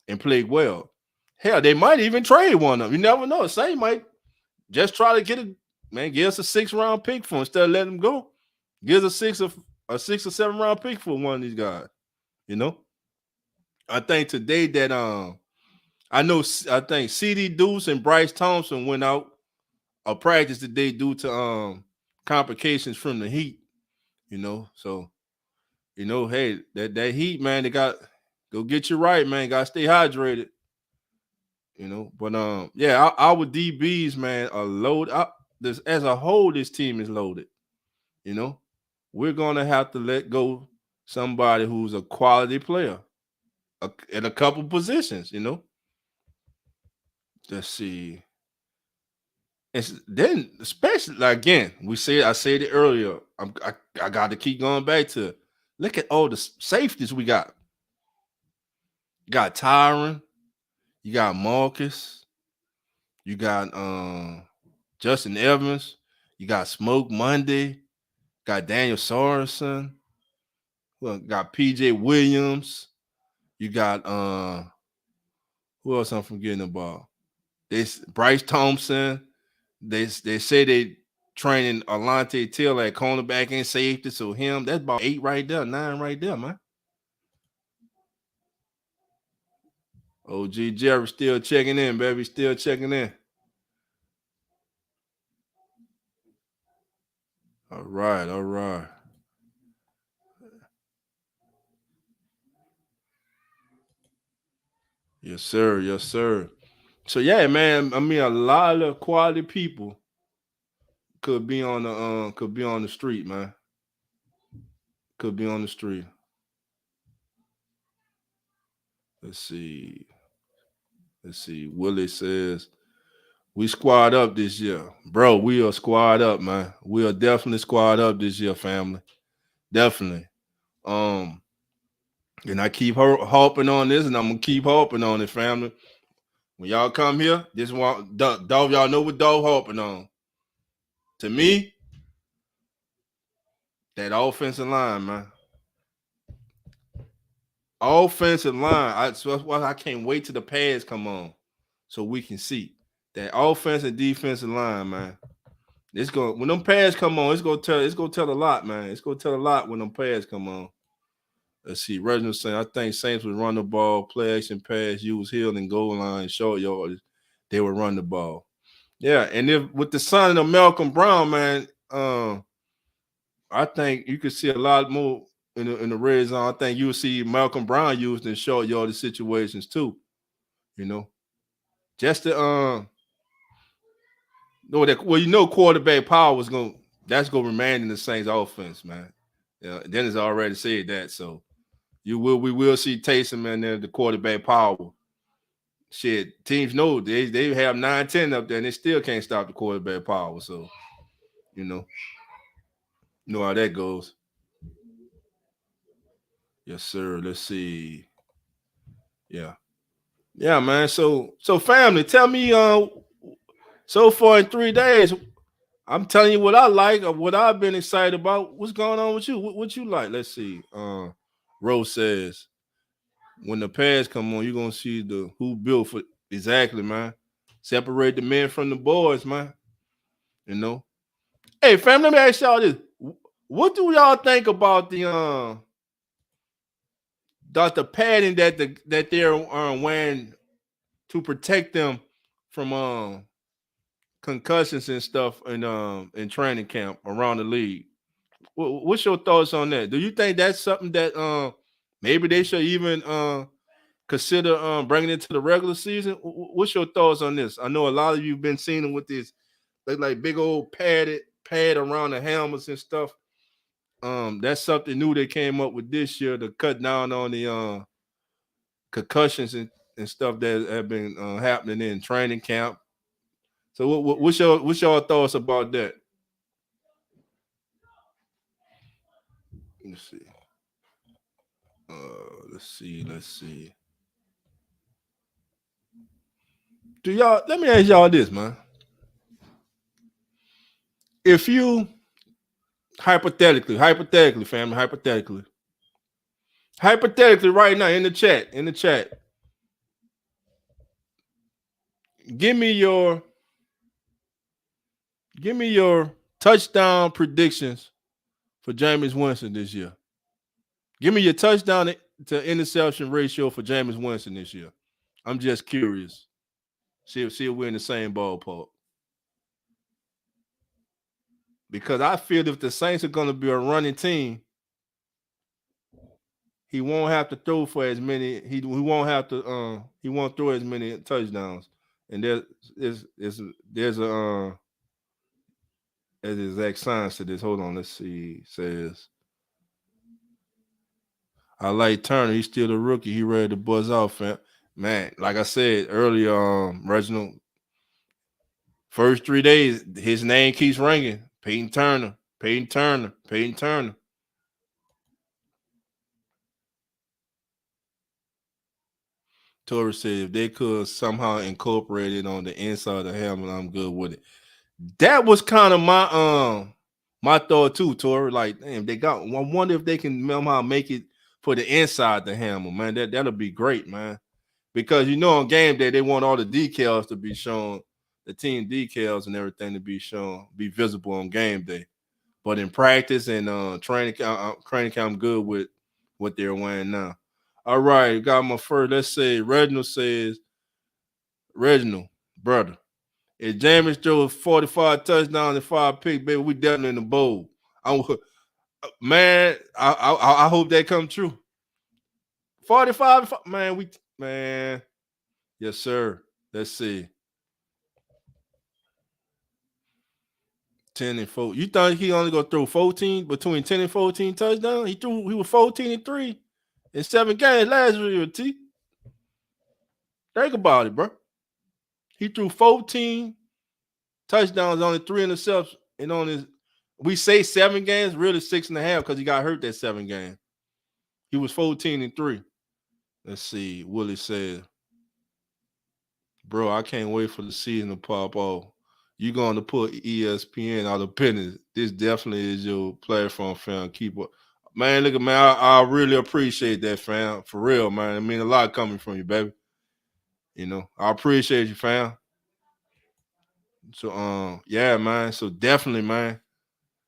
and play well. Hell, they might even trade one of them. You never know. The Saints might just try to give us a 6th-round pick for him instead of letting him go. Give us a 6 or 7 round pick for one of these guys. You know, I think today that I think CD Deuce and Bryce Thompson went out of practice today due to complications from the heat. You know, so hey, that heat, man, they got go get you right, man. Got to stay hydrated. You know, but yeah, our DBs, man, are loaded. As a whole, this team is loaded. You know, we're gonna have to let go somebody who's a quality player at a couple positions. You know, let's see. Then, especially like, again, I said it earlier. I got to keep going back to look at all the safeties we got. You got Tyron, you got Marcus, you got Justin Evans, you got Smoke Monday, got Daniel Sorensen, well, got PJ Williams, you got who else I'm forgetting about? This Bryce Thompson. They say they training Alante Till at cornerback and safety. So that's about 8 right there, 9 right there, man. OG Jerry still checking in, baby. Still checking in. All right. Yes, sir. So yeah, man. I mean, a lot of quality people could be on the street, man. Could be on the street. Let's see. Willie says we squad up this year, bro. We are squad up, man. We are definitely squad up this year, family. Definitely. And I keep harping on this, and I'm gonna keep harping on it, family. When y'all come here, this one, dog, y'all know what dog harping on. To me, that offensive line, man. Offensive line. That's why I can't wait till the pads come on, so we can see that offensive and defensive line, man. When them pads come on, it's gonna tell a lot, man. It's gonna tell a lot when them pads come on. Let's see. Reginald saying, I think Saints would run the ball, play action pass, use hill and goal line, short yardage. They would run the ball. Yeah, and if with the signing of Malcolm Brown, man, I think you could see a lot more in the red zone. I think you'll see Malcolm Brown used in short yardage situations too. You know, just to know that. Well, quarterback power that's gonna remain in the Saints offense, man. Yeah, Dennis already said that, so we will see Taysom in there, the quarterback power. Shit, teams know they have 9-10 up there, and they still can't stop the quarterback power. So, you know how that goes. Yes, sir. Let's see. Yeah, man. So family, tell me, so far in 3 days, I'm telling you what I like or what I've been excited about. What's going on with you? What you like? Let's see. Rose says, when the pads come on, you're gonna see the who built for exactly, man. Separate the men from the boys, man. You know. Hey, fam, let me ask y'all this. What do y'all think about the padding that they're wearing to protect them from concussions and stuff in training camp around the league? What's your thoughts on that? Do you think that's something that maybe they should even consider bringing it to the regular season? What's your thoughts on this? I know a lot of you've been seeing them with this like big old pad around the helmets and stuff. That's something new they came up with this year to cut down on the concussions and stuff that have been happening in training camp. So what's your thoughts about that? Let's see. Let's see. Let me ask y'all this, man. If you hypothetically, family, hypothetically right now in the chat, give me your touchdown predictions for Jameis Winston this year. Give me your touchdown to interception ratio for Jameis Winston this year. I'm just curious. See if we're in the same ballpark. Because I feel if the Saints are going to be a running team, he won't have to throw for as many. He won't have to. He won't throw as many touchdowns. And there's an exact science to this. Hold on, let's see. It says, I like Turner. He's still a rookie. He ready to buzz off, fam. Man, like I said earlier, Reginald. First 3 days, his name keeps ringing. Peyton Turner. Torres said if they could somehow incorporate it on the inside of the helmet, I'm good with it. That was kind of my thought too, Torres. Like, damn, I wonder if they can somehow make it for the inside the helmet, man. That'll be great, man. Because on game day they want all the decals to be shown, the team decals and everything to be shown, be visible on game day. But in practice and training camp, I'm good with what they're wearing now. All right, got my first. Let's say Reginald says, brother, if Jameis throws 45 touchdowns and 5 picks, baby, we definitely in the bowl. Man, I hope that come true. 45, man. Yes, sir. Let's see. 10 and 4. You thought he only gonna throw 14 between 10 and 14 touchdowns? He was 14 and 3 in 7 games last year, T. Think about it, bro. He threw 14 touchdowns, only 3 interceptions, and on his, we say 7 games, really 6.5 because he got hurt that 7 game. He was 14 and 3. Let's see. Willie said, bro, I can't wait for the season to pop off. You're going to put ESPN out of business. This definitely is your platform, fam. Keep up. Man, look at man, I really appreciate that, fam. For real, man. I mean a lot coming from you, baby. I appreciate you, fam. So, yeah, man. So definitely, man.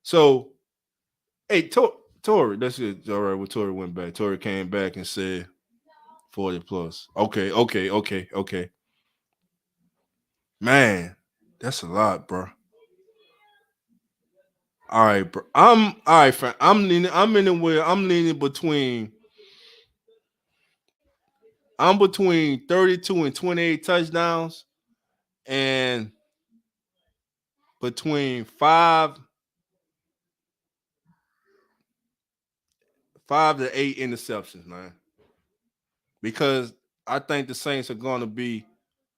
So, hey, Tori, that's it. All right, well, Tori went back. Tori came back and said 40 plus. Okay. Man, that's a lot, bro. All right, bro. All right, fam. I'm leaning between 32 and 28 touchdowns and between 5 to 8 interceptions, man. Because I think the Saints are going to be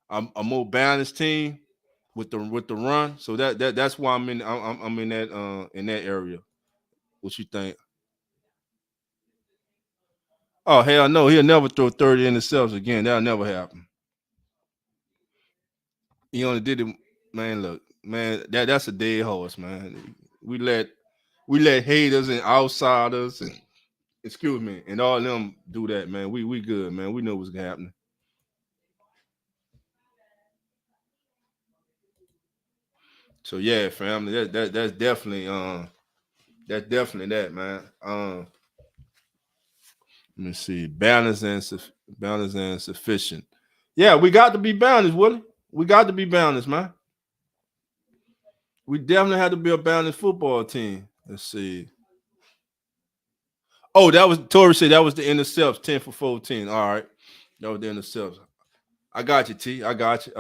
a more balanced team with the run. So that's why I'm in that area. What you think? Oh, hell no, he'll never throw 30 interceptions again. That'll never happen. He only did it, man. Look, man, that's a dead horse, man. We let haters and outsiders and all of them do that, man. We good, man. We know what's happening. So yeah, family, that's definitely that, man. Let me see, balance and sufficient. Yeah, we got to be balanced, Willie. We got to be balanced, man. We definitely have to be a balanced football team. Let's see. Oh, Tori said that was the intercepts, 10 for 14. All right. No, the interception. I got you, T. I got you.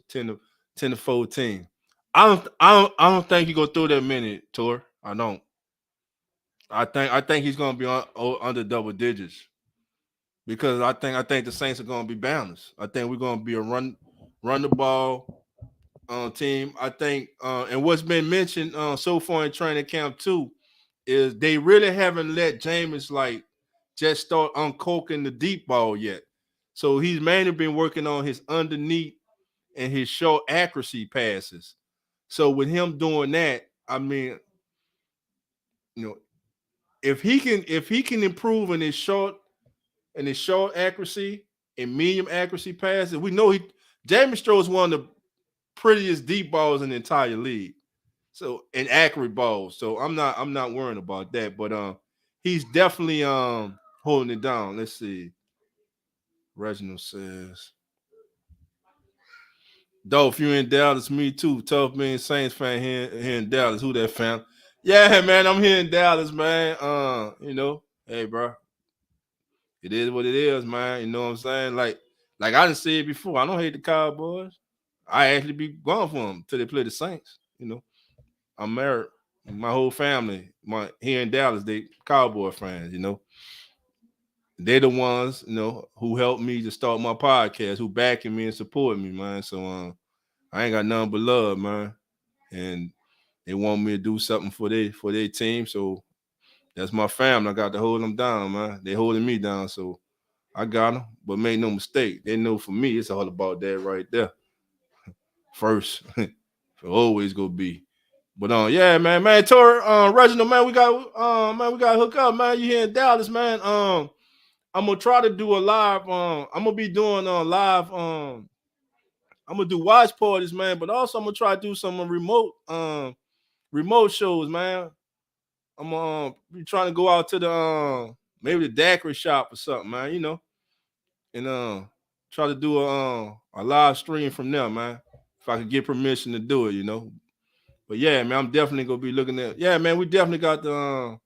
10 to 14. I don't think he gonna throw that many, Tor. I don't. I think he's gonna be under double digits because I think the Saints are gonna be balanced. I think we're gonna be a run the ball team. I think and what's been mentioned so far in training camp too is they really haven't let Jameis like just start uncorking the deep ball yet. So he's mainly been working on his underneath and his short accuracy passes. So with him doing that, I mean, you know, if he can improve in his short accuracy and medium accuracy passes, we know Jameis throws one of the prettiest deep balls in the entire league. So and accurate balls. So I'm not worrying about that. But he's definitely holding it down. Let's see. Reginald says, Dolph, you in Dallas? Me too. Tough being Saints fan here in Dallas. Who that fan? Yeah, man, I'm here in Dallas, man. Hey, bro, it is what it is, man. You know what I'm saying? Like I didn't say it before. I don't hate the Cowboys. I actually be going for them till they play the Saints. I'm married. My whole family, here in Dallas, they Cowboy fans. They're the ones, who helped me to start my podcast, who backing me and supporting me, man. So I ain't got nothing but love, man. And they want me to do something for their team. So that's my family. I got to hold them down, man. They holding me down. So I got them. But make no mistake, they know for me, it's all about that right there. First. Always gonna be. But yeah, man, Tor, Reginald, man, we got to hook up, man. You here in Dallas, man. I'm gonna try to do a live. I'm gonna be doing live. I'm gonna do watch parties, man. But also I'm gonna try to do some remote shows, man. I'm be trying to go out to the maybe the daiquiri shop or something, man. And try to do a live stream from there, man. If I could get permission to do it. But yeah, man, I'm definitely gonna be looking at. Yeah, man, we definitely got the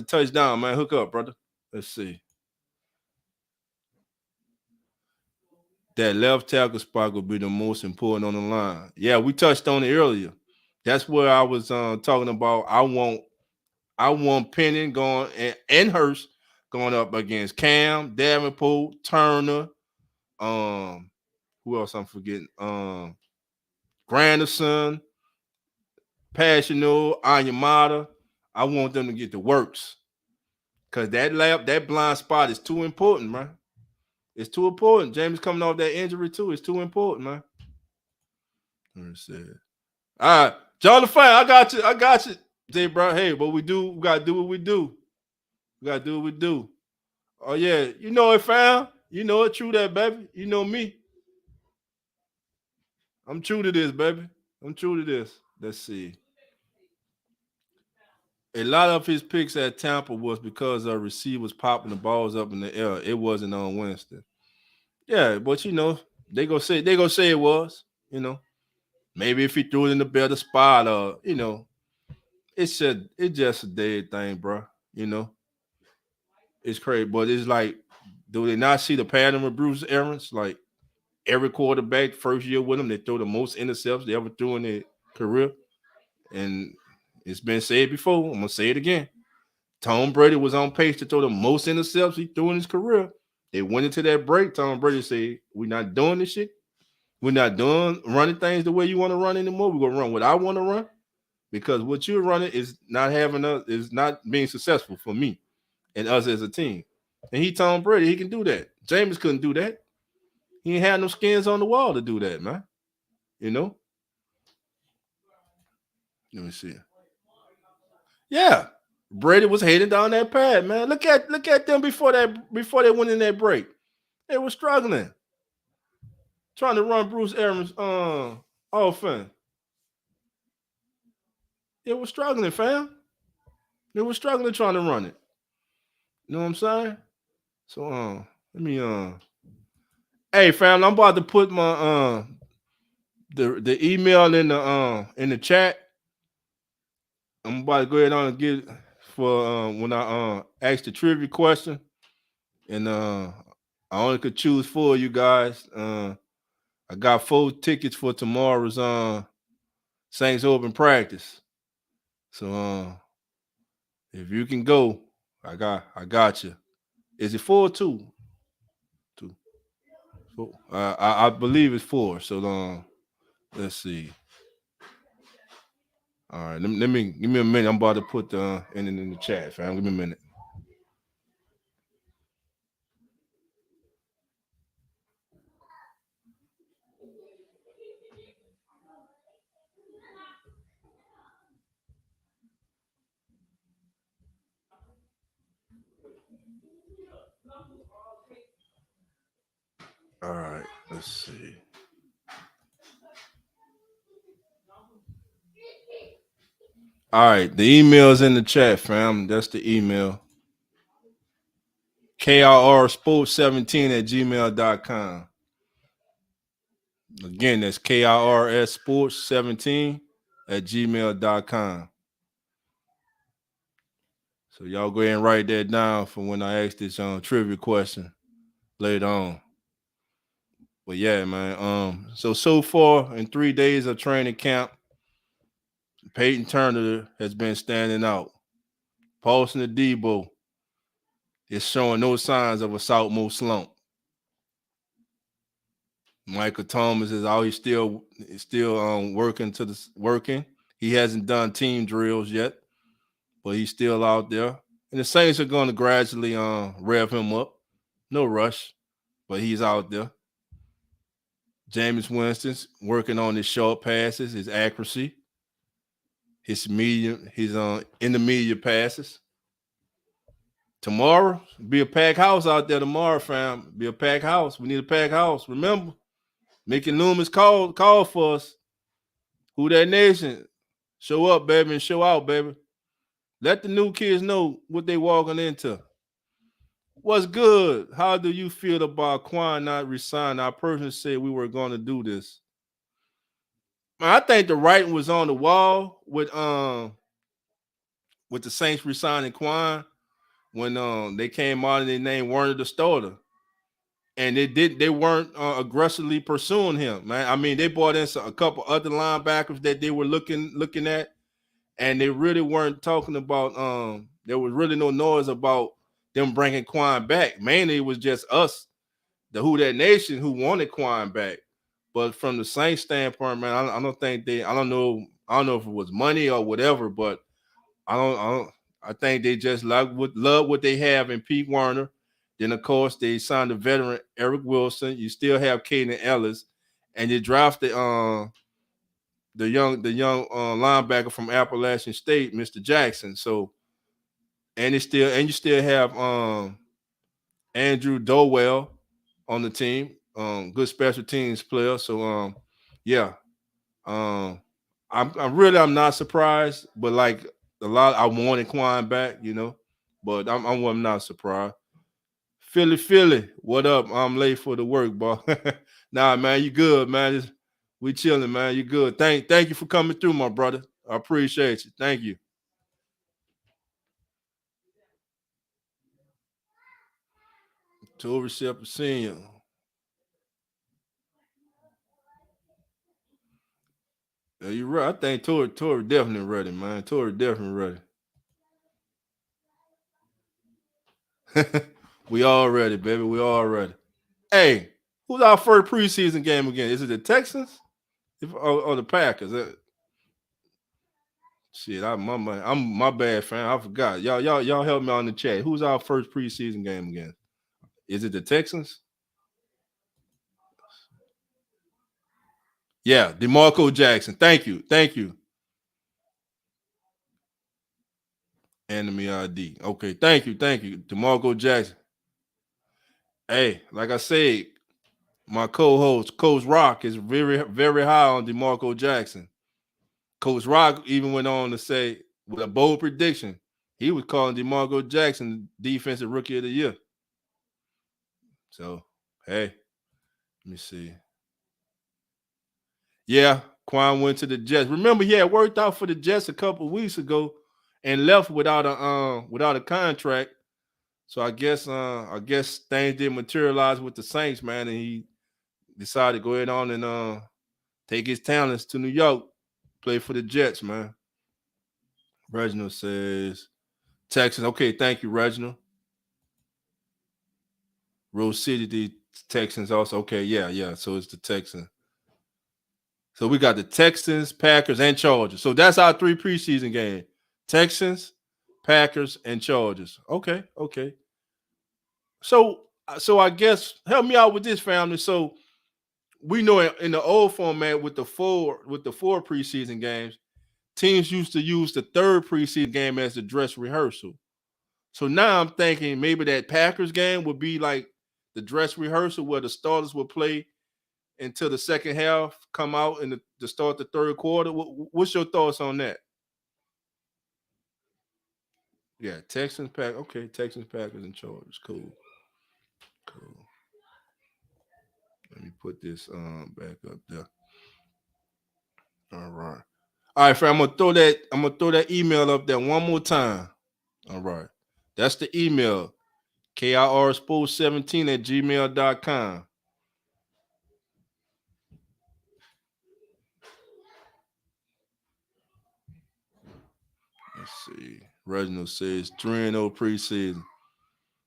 touchdown, man. Hook up, brother. Let's see. That left tackle spot will be the most important on the line. Yeah, we touched on it earlier. That's where I was talking about. I want Penning going and Hurst going up against Cam, Davenport, Turner. Who else I'm forgetting? Granderson, Passional, Anyamata. I want them to get the works. Because that blind spot is too important, man. It's too important. James coming off that injury, too. It's too important, man. Let me see. All right. John the fan, I got you. Jay, bro. Hey, but we got to do what we do. We got to do what we do. Oh, yeah. You know it, fam. You know it. True that, baby. You know me. I'm true to this, baby. I'm true to this. Let's see. A lot of his picks at Tampa was because of receivers popping the balls up in the air. It wasn't on Wednesday. Yeah, but they go say it was. Maybe if he threw it in the better spot, or it's just a dead thing, bro. It's crazy, but it's like, do they not see the pattern with Bruce Arians? Like every quarterback first year with him, they throw the most intercepts they ever threw in their career, and it's been said before. I'm gonna say it again. Tom Brady was on pace to throw the most intercepts he threw in his career. They went into that break. Tom Brady said, "We're not doing this shit. We're not doing running things the way you want to run anymore. We're gonna run what I want to run because what you're running is not being successful for me and us as a team." And Tom Brady, he can do that. James couldn't do that. He ain't had no skins on the wall to do that, man. Let me see. Yeah. Brady was heading down that path, man. Look at them before they went in that break. They were struggling. Trying to run Bruce Arians offense. They were struggling, fam. They were struggling trying to run it. You know what I'm saying? So let me hey fam, I'm about to put my the email in the chat. I'm about to go ahead on and get for when I ask the trivia question. And I only could choose 4 of you guys. I got 4 tickets for tomorrow's Saints Open practice. So if you can go, I got you. Is it 4 or 2? 2. 4. I believe it's 4. So let's see. All right, let me give me a minute. I'm about to put in the chat, fam. Give me a minute. All right, let's see. All right, the email's in the chat, fam. That's the email. KRSports17@gmail.com. Again, that's KRSsports17@gmail.com. So y'all go ahead and write that down for when I ask this trivia question later on. But yeah, man. So far in 3 days of training camp, Peyton Turner has been standing out. Paulson Adebo is showing no signs of a sophomore slump. Michael Thomas is out. He's still working. He hasn't done team drills yet, but he's still out there. And the Saints are going to gradually rev him up. No rush, but he's out there. Jameis Winston's working on his short passes, his accuracy, his medium, his intermediate passes. Tomorrow, be a packed house out there tomorrow, fam. Be a packed house. We need a packed house. Remember, Mickey Loomis called for us. Who that nation? Show up, baby, and show out, baby. Let the new kids know what they walking into. What's good? How do you feel about Quan not resigning? Our person said we were going to do this. Man, I think the writing was on the wall with the Saints resigning Quan when they came out and they named Warner the starter. And they weren't aggressively pursuing him, man. I mean, they brought in a couple other linebackers that they were looking at, and they really weren't talking about there was really no noise about them bringing Quan back. Mainly it was just us, the Who That Nation, who wanted Quan back. But from the Saints standpoint, man, I don't know if it was money or whatever, but I think they just love what they have in Pete Werner. Then of course they signed the veteran Eric Wilson. You still have Caden Ellis, and you drafted the young linebacker from Appalachian State, Mr. Jackson. So you still have Andrew Dowell on the team, good special teams player. So yeah, I'm not surprised, but like a lot, I wanted Quan back, but I'm not surprised. Philly, what up? I'm late for the work, boy. Nah, man, you good, man. We chilling, man. You good. Thank you for coming through, my brother. I appreciate you. Thank you. Tory Shepard Senior. Yeah, you're right. I think Tory definitely ready, man. Tory definitely ready. We all ready, baby. We all ready. Hey, who's our first preseason game again? Is it the Texans or the Packers? Shit, I'm my bad, fam. I forgot. Y'all help me on the chat. Who's our first preseason game again? Is it the Texans? Yeah, Demarco Jackson. Thank you. Enemy ID. Okay, thank you. Demarco Jackson. Hey, like I said, my co-host, Coach Rock, is very, very high on Demarco Jackson. Coach Rock even went on to say, with a bold prediction, he was calling Demarco Jackson Defensive Rookie of the Year. So, hey, let me see. Yeah, Quan went to the Jets. Remember, he had worked out for the Jets a couple of weeks ago and left without a contract. So I guess things didn't materialize with the Saints, man, and he decided to go ahead on and take his talents to New York, play for the Jets, man. Reginald says Texans. Okay, thank you, Reginald. Rose City, the Texans also. Okay, yeah. So it's the Texans. So we got the Texans, Packers, and Chargers. So that's our 3 preseason games. Texans, Packers, and Chargers. Okay. So I guess help me out with this, family. So we know in the old format with the four preseason games, teams used to use the 3rd preseason game as the dress rehearsal. So now I'm thinking maybe that Packers game would be like the dress rehearsal where the starters will play until the second half come out and to start the 3rd quarter. What's your thoughts on that? Yeah, Texans, Packers. Okay, Texans, Packers, and Chargers. Cool. Let me put this back up there. All right, fam. I'm gonna throw that email up there one more time. All right. That's the email. KIRSports17@gmail.com. Let's see. Reginald says 3-0 preseason.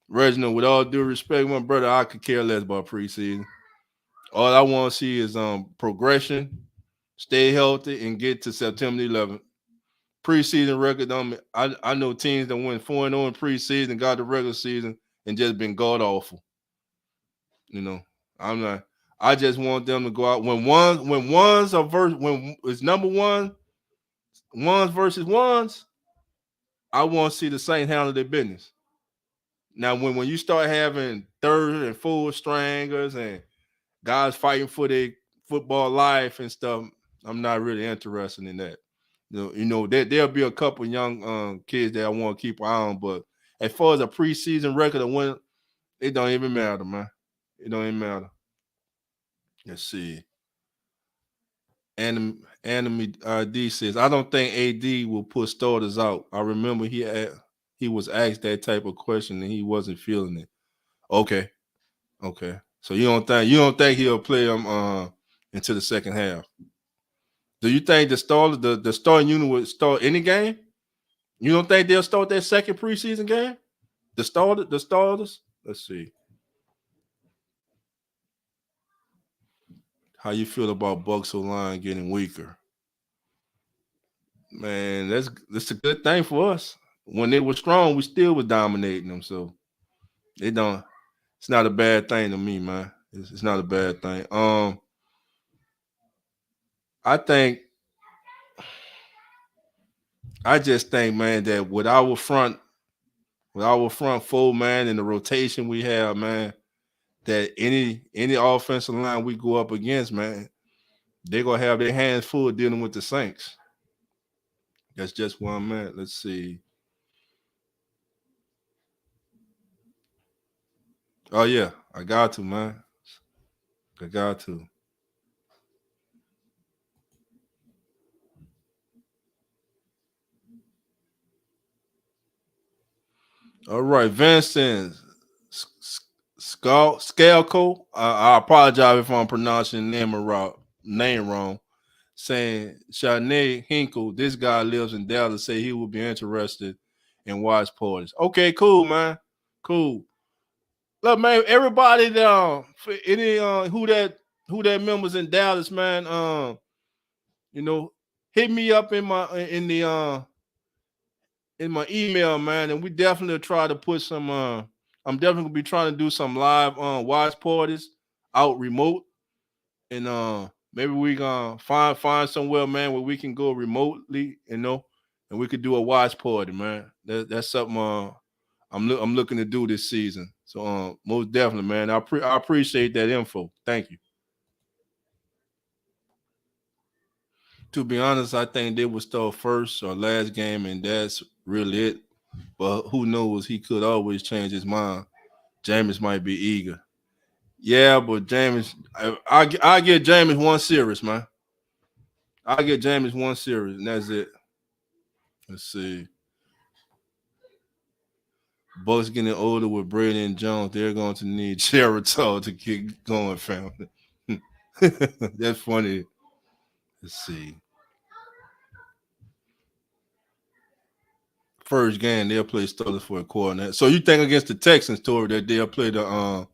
Reginald, with all due respect, my brother, I could care less about preseason. All I want to see is progression, stay healthy, and get to September 11th. Preseason record, I know teams that went 4-0 in preseason, got the regular season, and just been god awful. You know, I'm not. I just want them to go out when it's number one, ones versus ones. I want to see the Saints handle their business. Now, when you start having 3rd and 4th stringers and guys fighting for their football life and stuff, I'm not really interested in that. There'll be a couple young kids that I want to keep an eye on, but as far as a preseason record of win, it don't even matter, man. It don't even matter. Let's see. Anime D says, I don't think AD will put starters out. I remember he was asked that type of question and he wasn't feeling it. Okay. So you don't think he'll play them into the second half? Do you think the starting unit would start any game? You don't think they'll start that second preseason game? The starters? Let's see. How you feel about Bucks O-line getting weaker? Man, that's a good thing for us. When they were strong, we still were dominating them. So it's not a bad thing to me, man. It's not a bad thing. I just think, man, that with our front four, man, and the rotation we have, man, that any offensive line we go up against, man, they're gonna have their hands full dealing with the Saints. That's just where I'm at. Let's see. Oh yeah, I got to, man. I got to. All right, Vincent Scalco. I apologize if I'm pronouncing the name wrong. Saying Shanae Hinkle, this guy lives in Dallas, say he would be interested in watch parties. Okay, cool, man. Cool. Look, man, everybody for any who that members in Dallas, man, hit me up in my email, man, and we definitely try to put some I'm definitely gonna be trying to do some live watch parties out remote, and maybe we gonna find somewhere, man, where we can go remotely, and we could do a watch party, man. That's something I'm looking to do this season. So most definitely, man. I appreciate that info. Thank you. To be honest, I think they would start first or last game, and that's really it. But who knows? He could always change his mind. Jameis might be eager. Yeah, but Jameis, I get Jameis one series, man. I get Jameis one series, and that's it. Let's see. Bucks getting older with Brady and Jones. They're going to need Geritol to keep going, family. That's funny. Let's see. First game, they'll play starters for a quarter and a half. So you think against the Texans, Tori, that they'll play the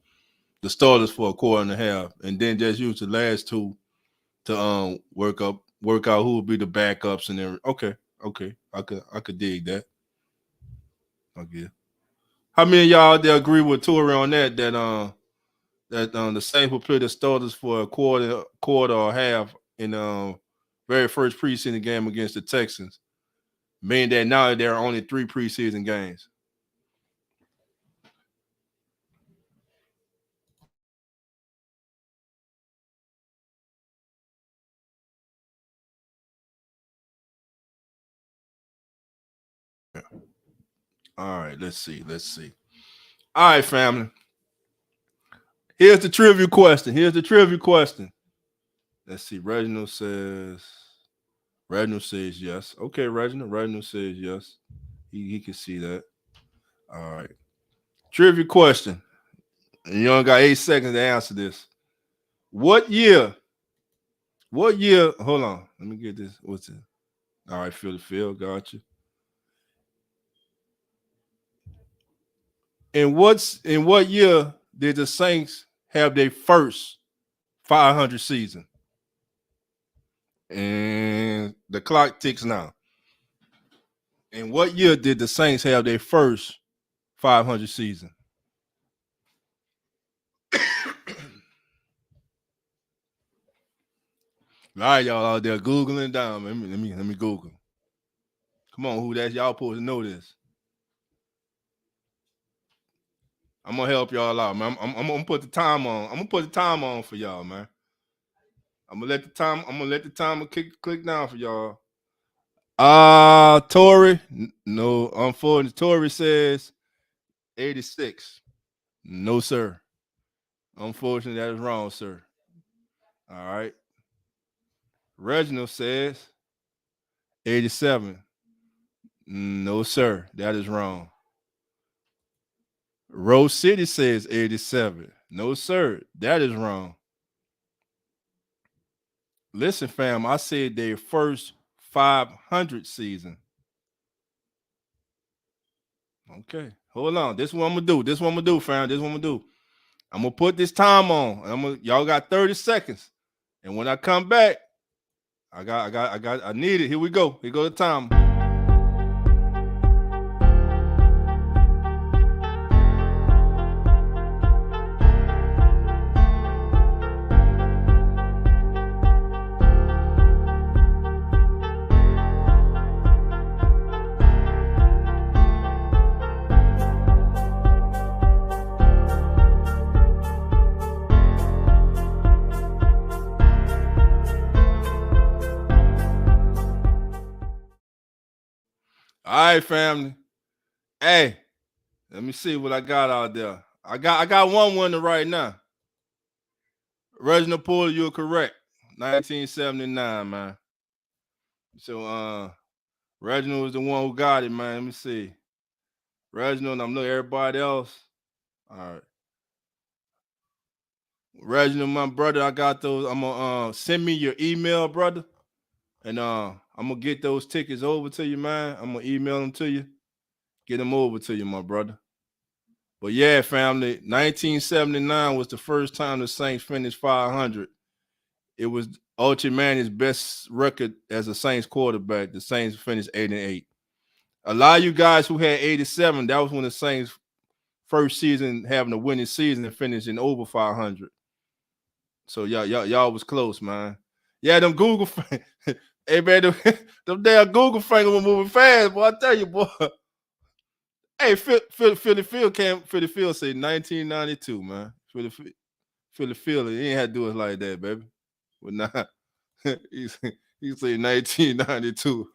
starters for a quarter and a half, and then just use the last two to work out who will be the backups and everything. Okay. I could dig that. Okay. How many of y'all there agree with Tori on that the Saints will play the starters for a quarter or half in very first preseason game against the Texans, meaning that now there are only 3 preseason games. All right, let's see. All right, family. Here's the trivia question. Let's see. Reginald says yes. Okay, Reginald says yes. He can see that. All right. Trivia question. And you only got 8 seconds to answer this. What year? Hold on. Let me get this. What's it? All right, Phil. Got you. In what year did the Saints have their first 500 season? And the clock ticks now. In what year did the Saints have their first 500 season? All right, y'all out there Googling down. Let me Google. Come on, who that's y'all supposed to know this. I'm gonna help y'all out, man. I'm gonna put the time on. I'm gonna put the time on for y'all, man. I'm gonna let the timer click down for y'all. Tori, no, unfortunately, Tori says 86. No, sir. Unfortunately, that is wrong, sir. All right. Reginald says 87. No, sir. That is wrong. Rose City says 87. No, sir. That is wrong. Listen, fam, I said their first 500 season. Okay. Hold on. This is what I'm gonna do, fam. I'm gonna put this time on. Y'all got 30 seconds. And when I come back, I need it. Here we go. Here go the time. All right, family. Hey, let me see what I got out there. I got one winner right now. Reginald Porter, you're correct. 1979, man. So Reginald was the one who got it, man. Let me see. Reginald, I'm looking at everybody else. All right. Reginald, my brother, I got those. I'm gonna send me your email, brother. And I'm gonna get those tickets over to you, man. I'm gonna email them to you. Get them over to you, my brother. But yeah, family, 1979 was the first time the Saints finished 500. It was Archie Manning's best record as a Saints quarterback. The Saints finished 8-8. A lot of you guys who had 87, that was when the Saints' first season having a winning season and finishing over 500. So y'all was close, man. Yeah, them Google hey man, them damn Google fingers were moving fast, boy. I tell you, boy. Hey, Philly Phil say 1992, man. Philly Phil, he ain't had to do it like that, baby. But nah, he say 1992.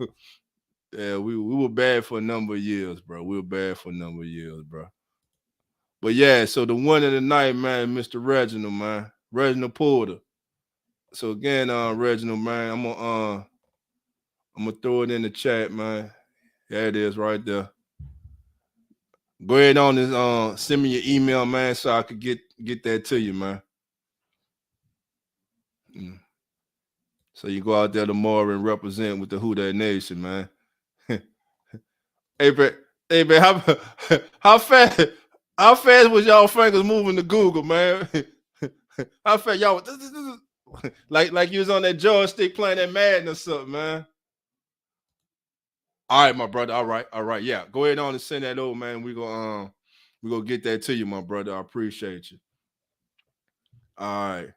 Yeah, we were bad for a number of years, bro. But yeah, so the one of the night, man, Mr. Reginald, man. Reginald Porter. So again, Reginald, man, I'm gonna throw it in the chat, man. There it is right there. Go ahead on and send me your email, man, so I could get that to you, man. So you go out there tomorrow and represent with the Who That Nation, man. Hey, man, how fast was y'all fingers moving to Google, man? How fast y'all like you was on that joystick playing that Madden or something, man? All right, my brother. All right. Yeah, go ahead on and send that over, man. We gonna get that to you, my brother. I appreciate you. All right.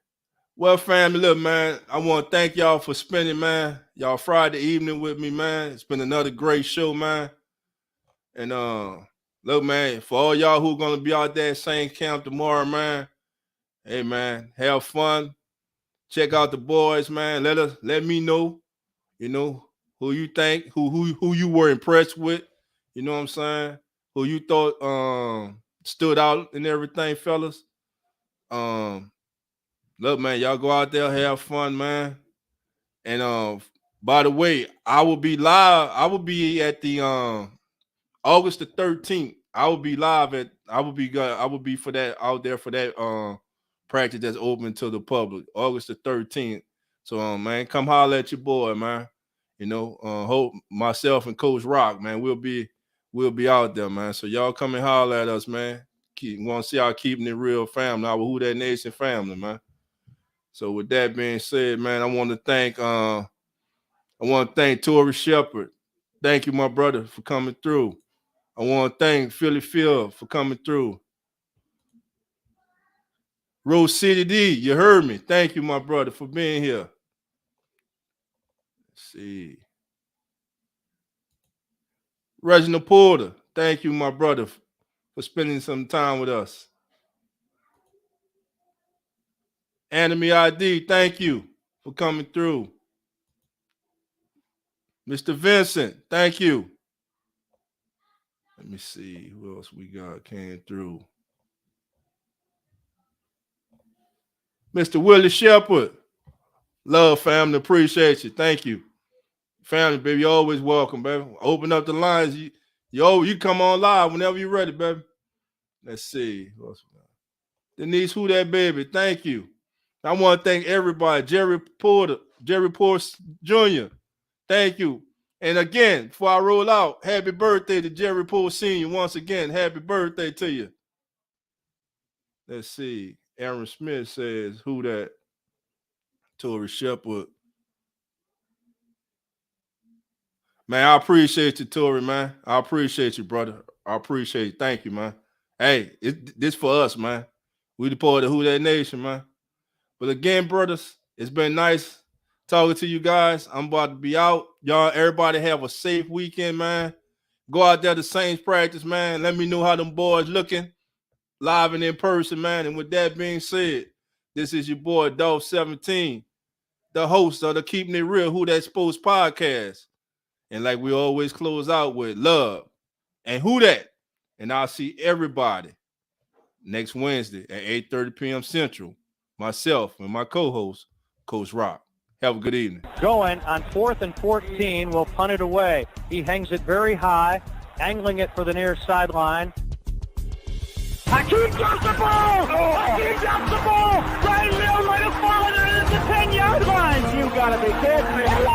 Well, family, look, man, I want to thank y'all for spending, man, y'all Friday evening with me, man. It's been another great show, man. And look, man, for all y'all who are gonna be out there at St. Camp tomorrow, man. Hey, man, have fun. Check out the boys, man. Let me know, who you think, who you were impressed with. You know what I'm saying? Who you thought stood out and everything, fellas. Look, man, y'all go out there, have fun, man. And by the way, I will be live. I will be at the August the 13th. I will be live I will be for that out there for that practice that's open to the public, August the 13th. So man, come holler at your boy, man. Hope myself and Coach Rock, man, we'll be out there, man. So y'all come and holler at us, man. Want to see y'all keeping it real family, our Who That Nation family, man. So with that being said, man, I want to thank Torrey Shepard. Thank you, my brother, for coming through. I want to thank Philly Phil for coming through. Rose City D, you heard me. Thank you, my brother, for being here. Let's see. Reginald Porter, thank you, my brother, for spending some time with us. Enemy ID, thank you for coming through. Mr. Vincent, thank you. Let me see who else we got came through. Mr. Willie Shepard, love, family, appreciate you. Thank you. Family, baby, you're always welcome, baby. Open up the lines. You come on live whenever you're ready, baby. Let's see. Who else we got? Denise, who that baby? Thank you. I want to thank everybody. Jerry Porter Jr., thank you. And again, before I roll out, happy birthday to Jerry Poole Sr. Once again, happy birthday to you. Let's see. Aaron Smith says, who that? Torrey Shepard. Man, I appreciate you, Torrey, man. I appreciate you, brother. I appreciate you. Thank you, man. Hey, this for us, man. We the part of Who That Nation, man. But again, brothers, it's been nice talking to you guys. I'm about to be out. Y'all, everybody have a safe weekend, man. Go out there to Saints practice, man. Let me know how them boys looking live and in person, man. And with that being said, this is your boy, Dolph 17, the host of the Keeping It Real Who That Sports podcast. And like we always close out with love and who that. And I'll see everybody next Wednesday at 8:30 p.m. Central. Myself and my co-host, Coach Rock. Have a good evening. Going on 4th and 14, will punt it away. He hangs it very high, angling it for the near sideline. Hakeem drops the ball! Hakeem drops the ball! Right middle, right up, falling into the 10-yard line! You gotta be kidding me!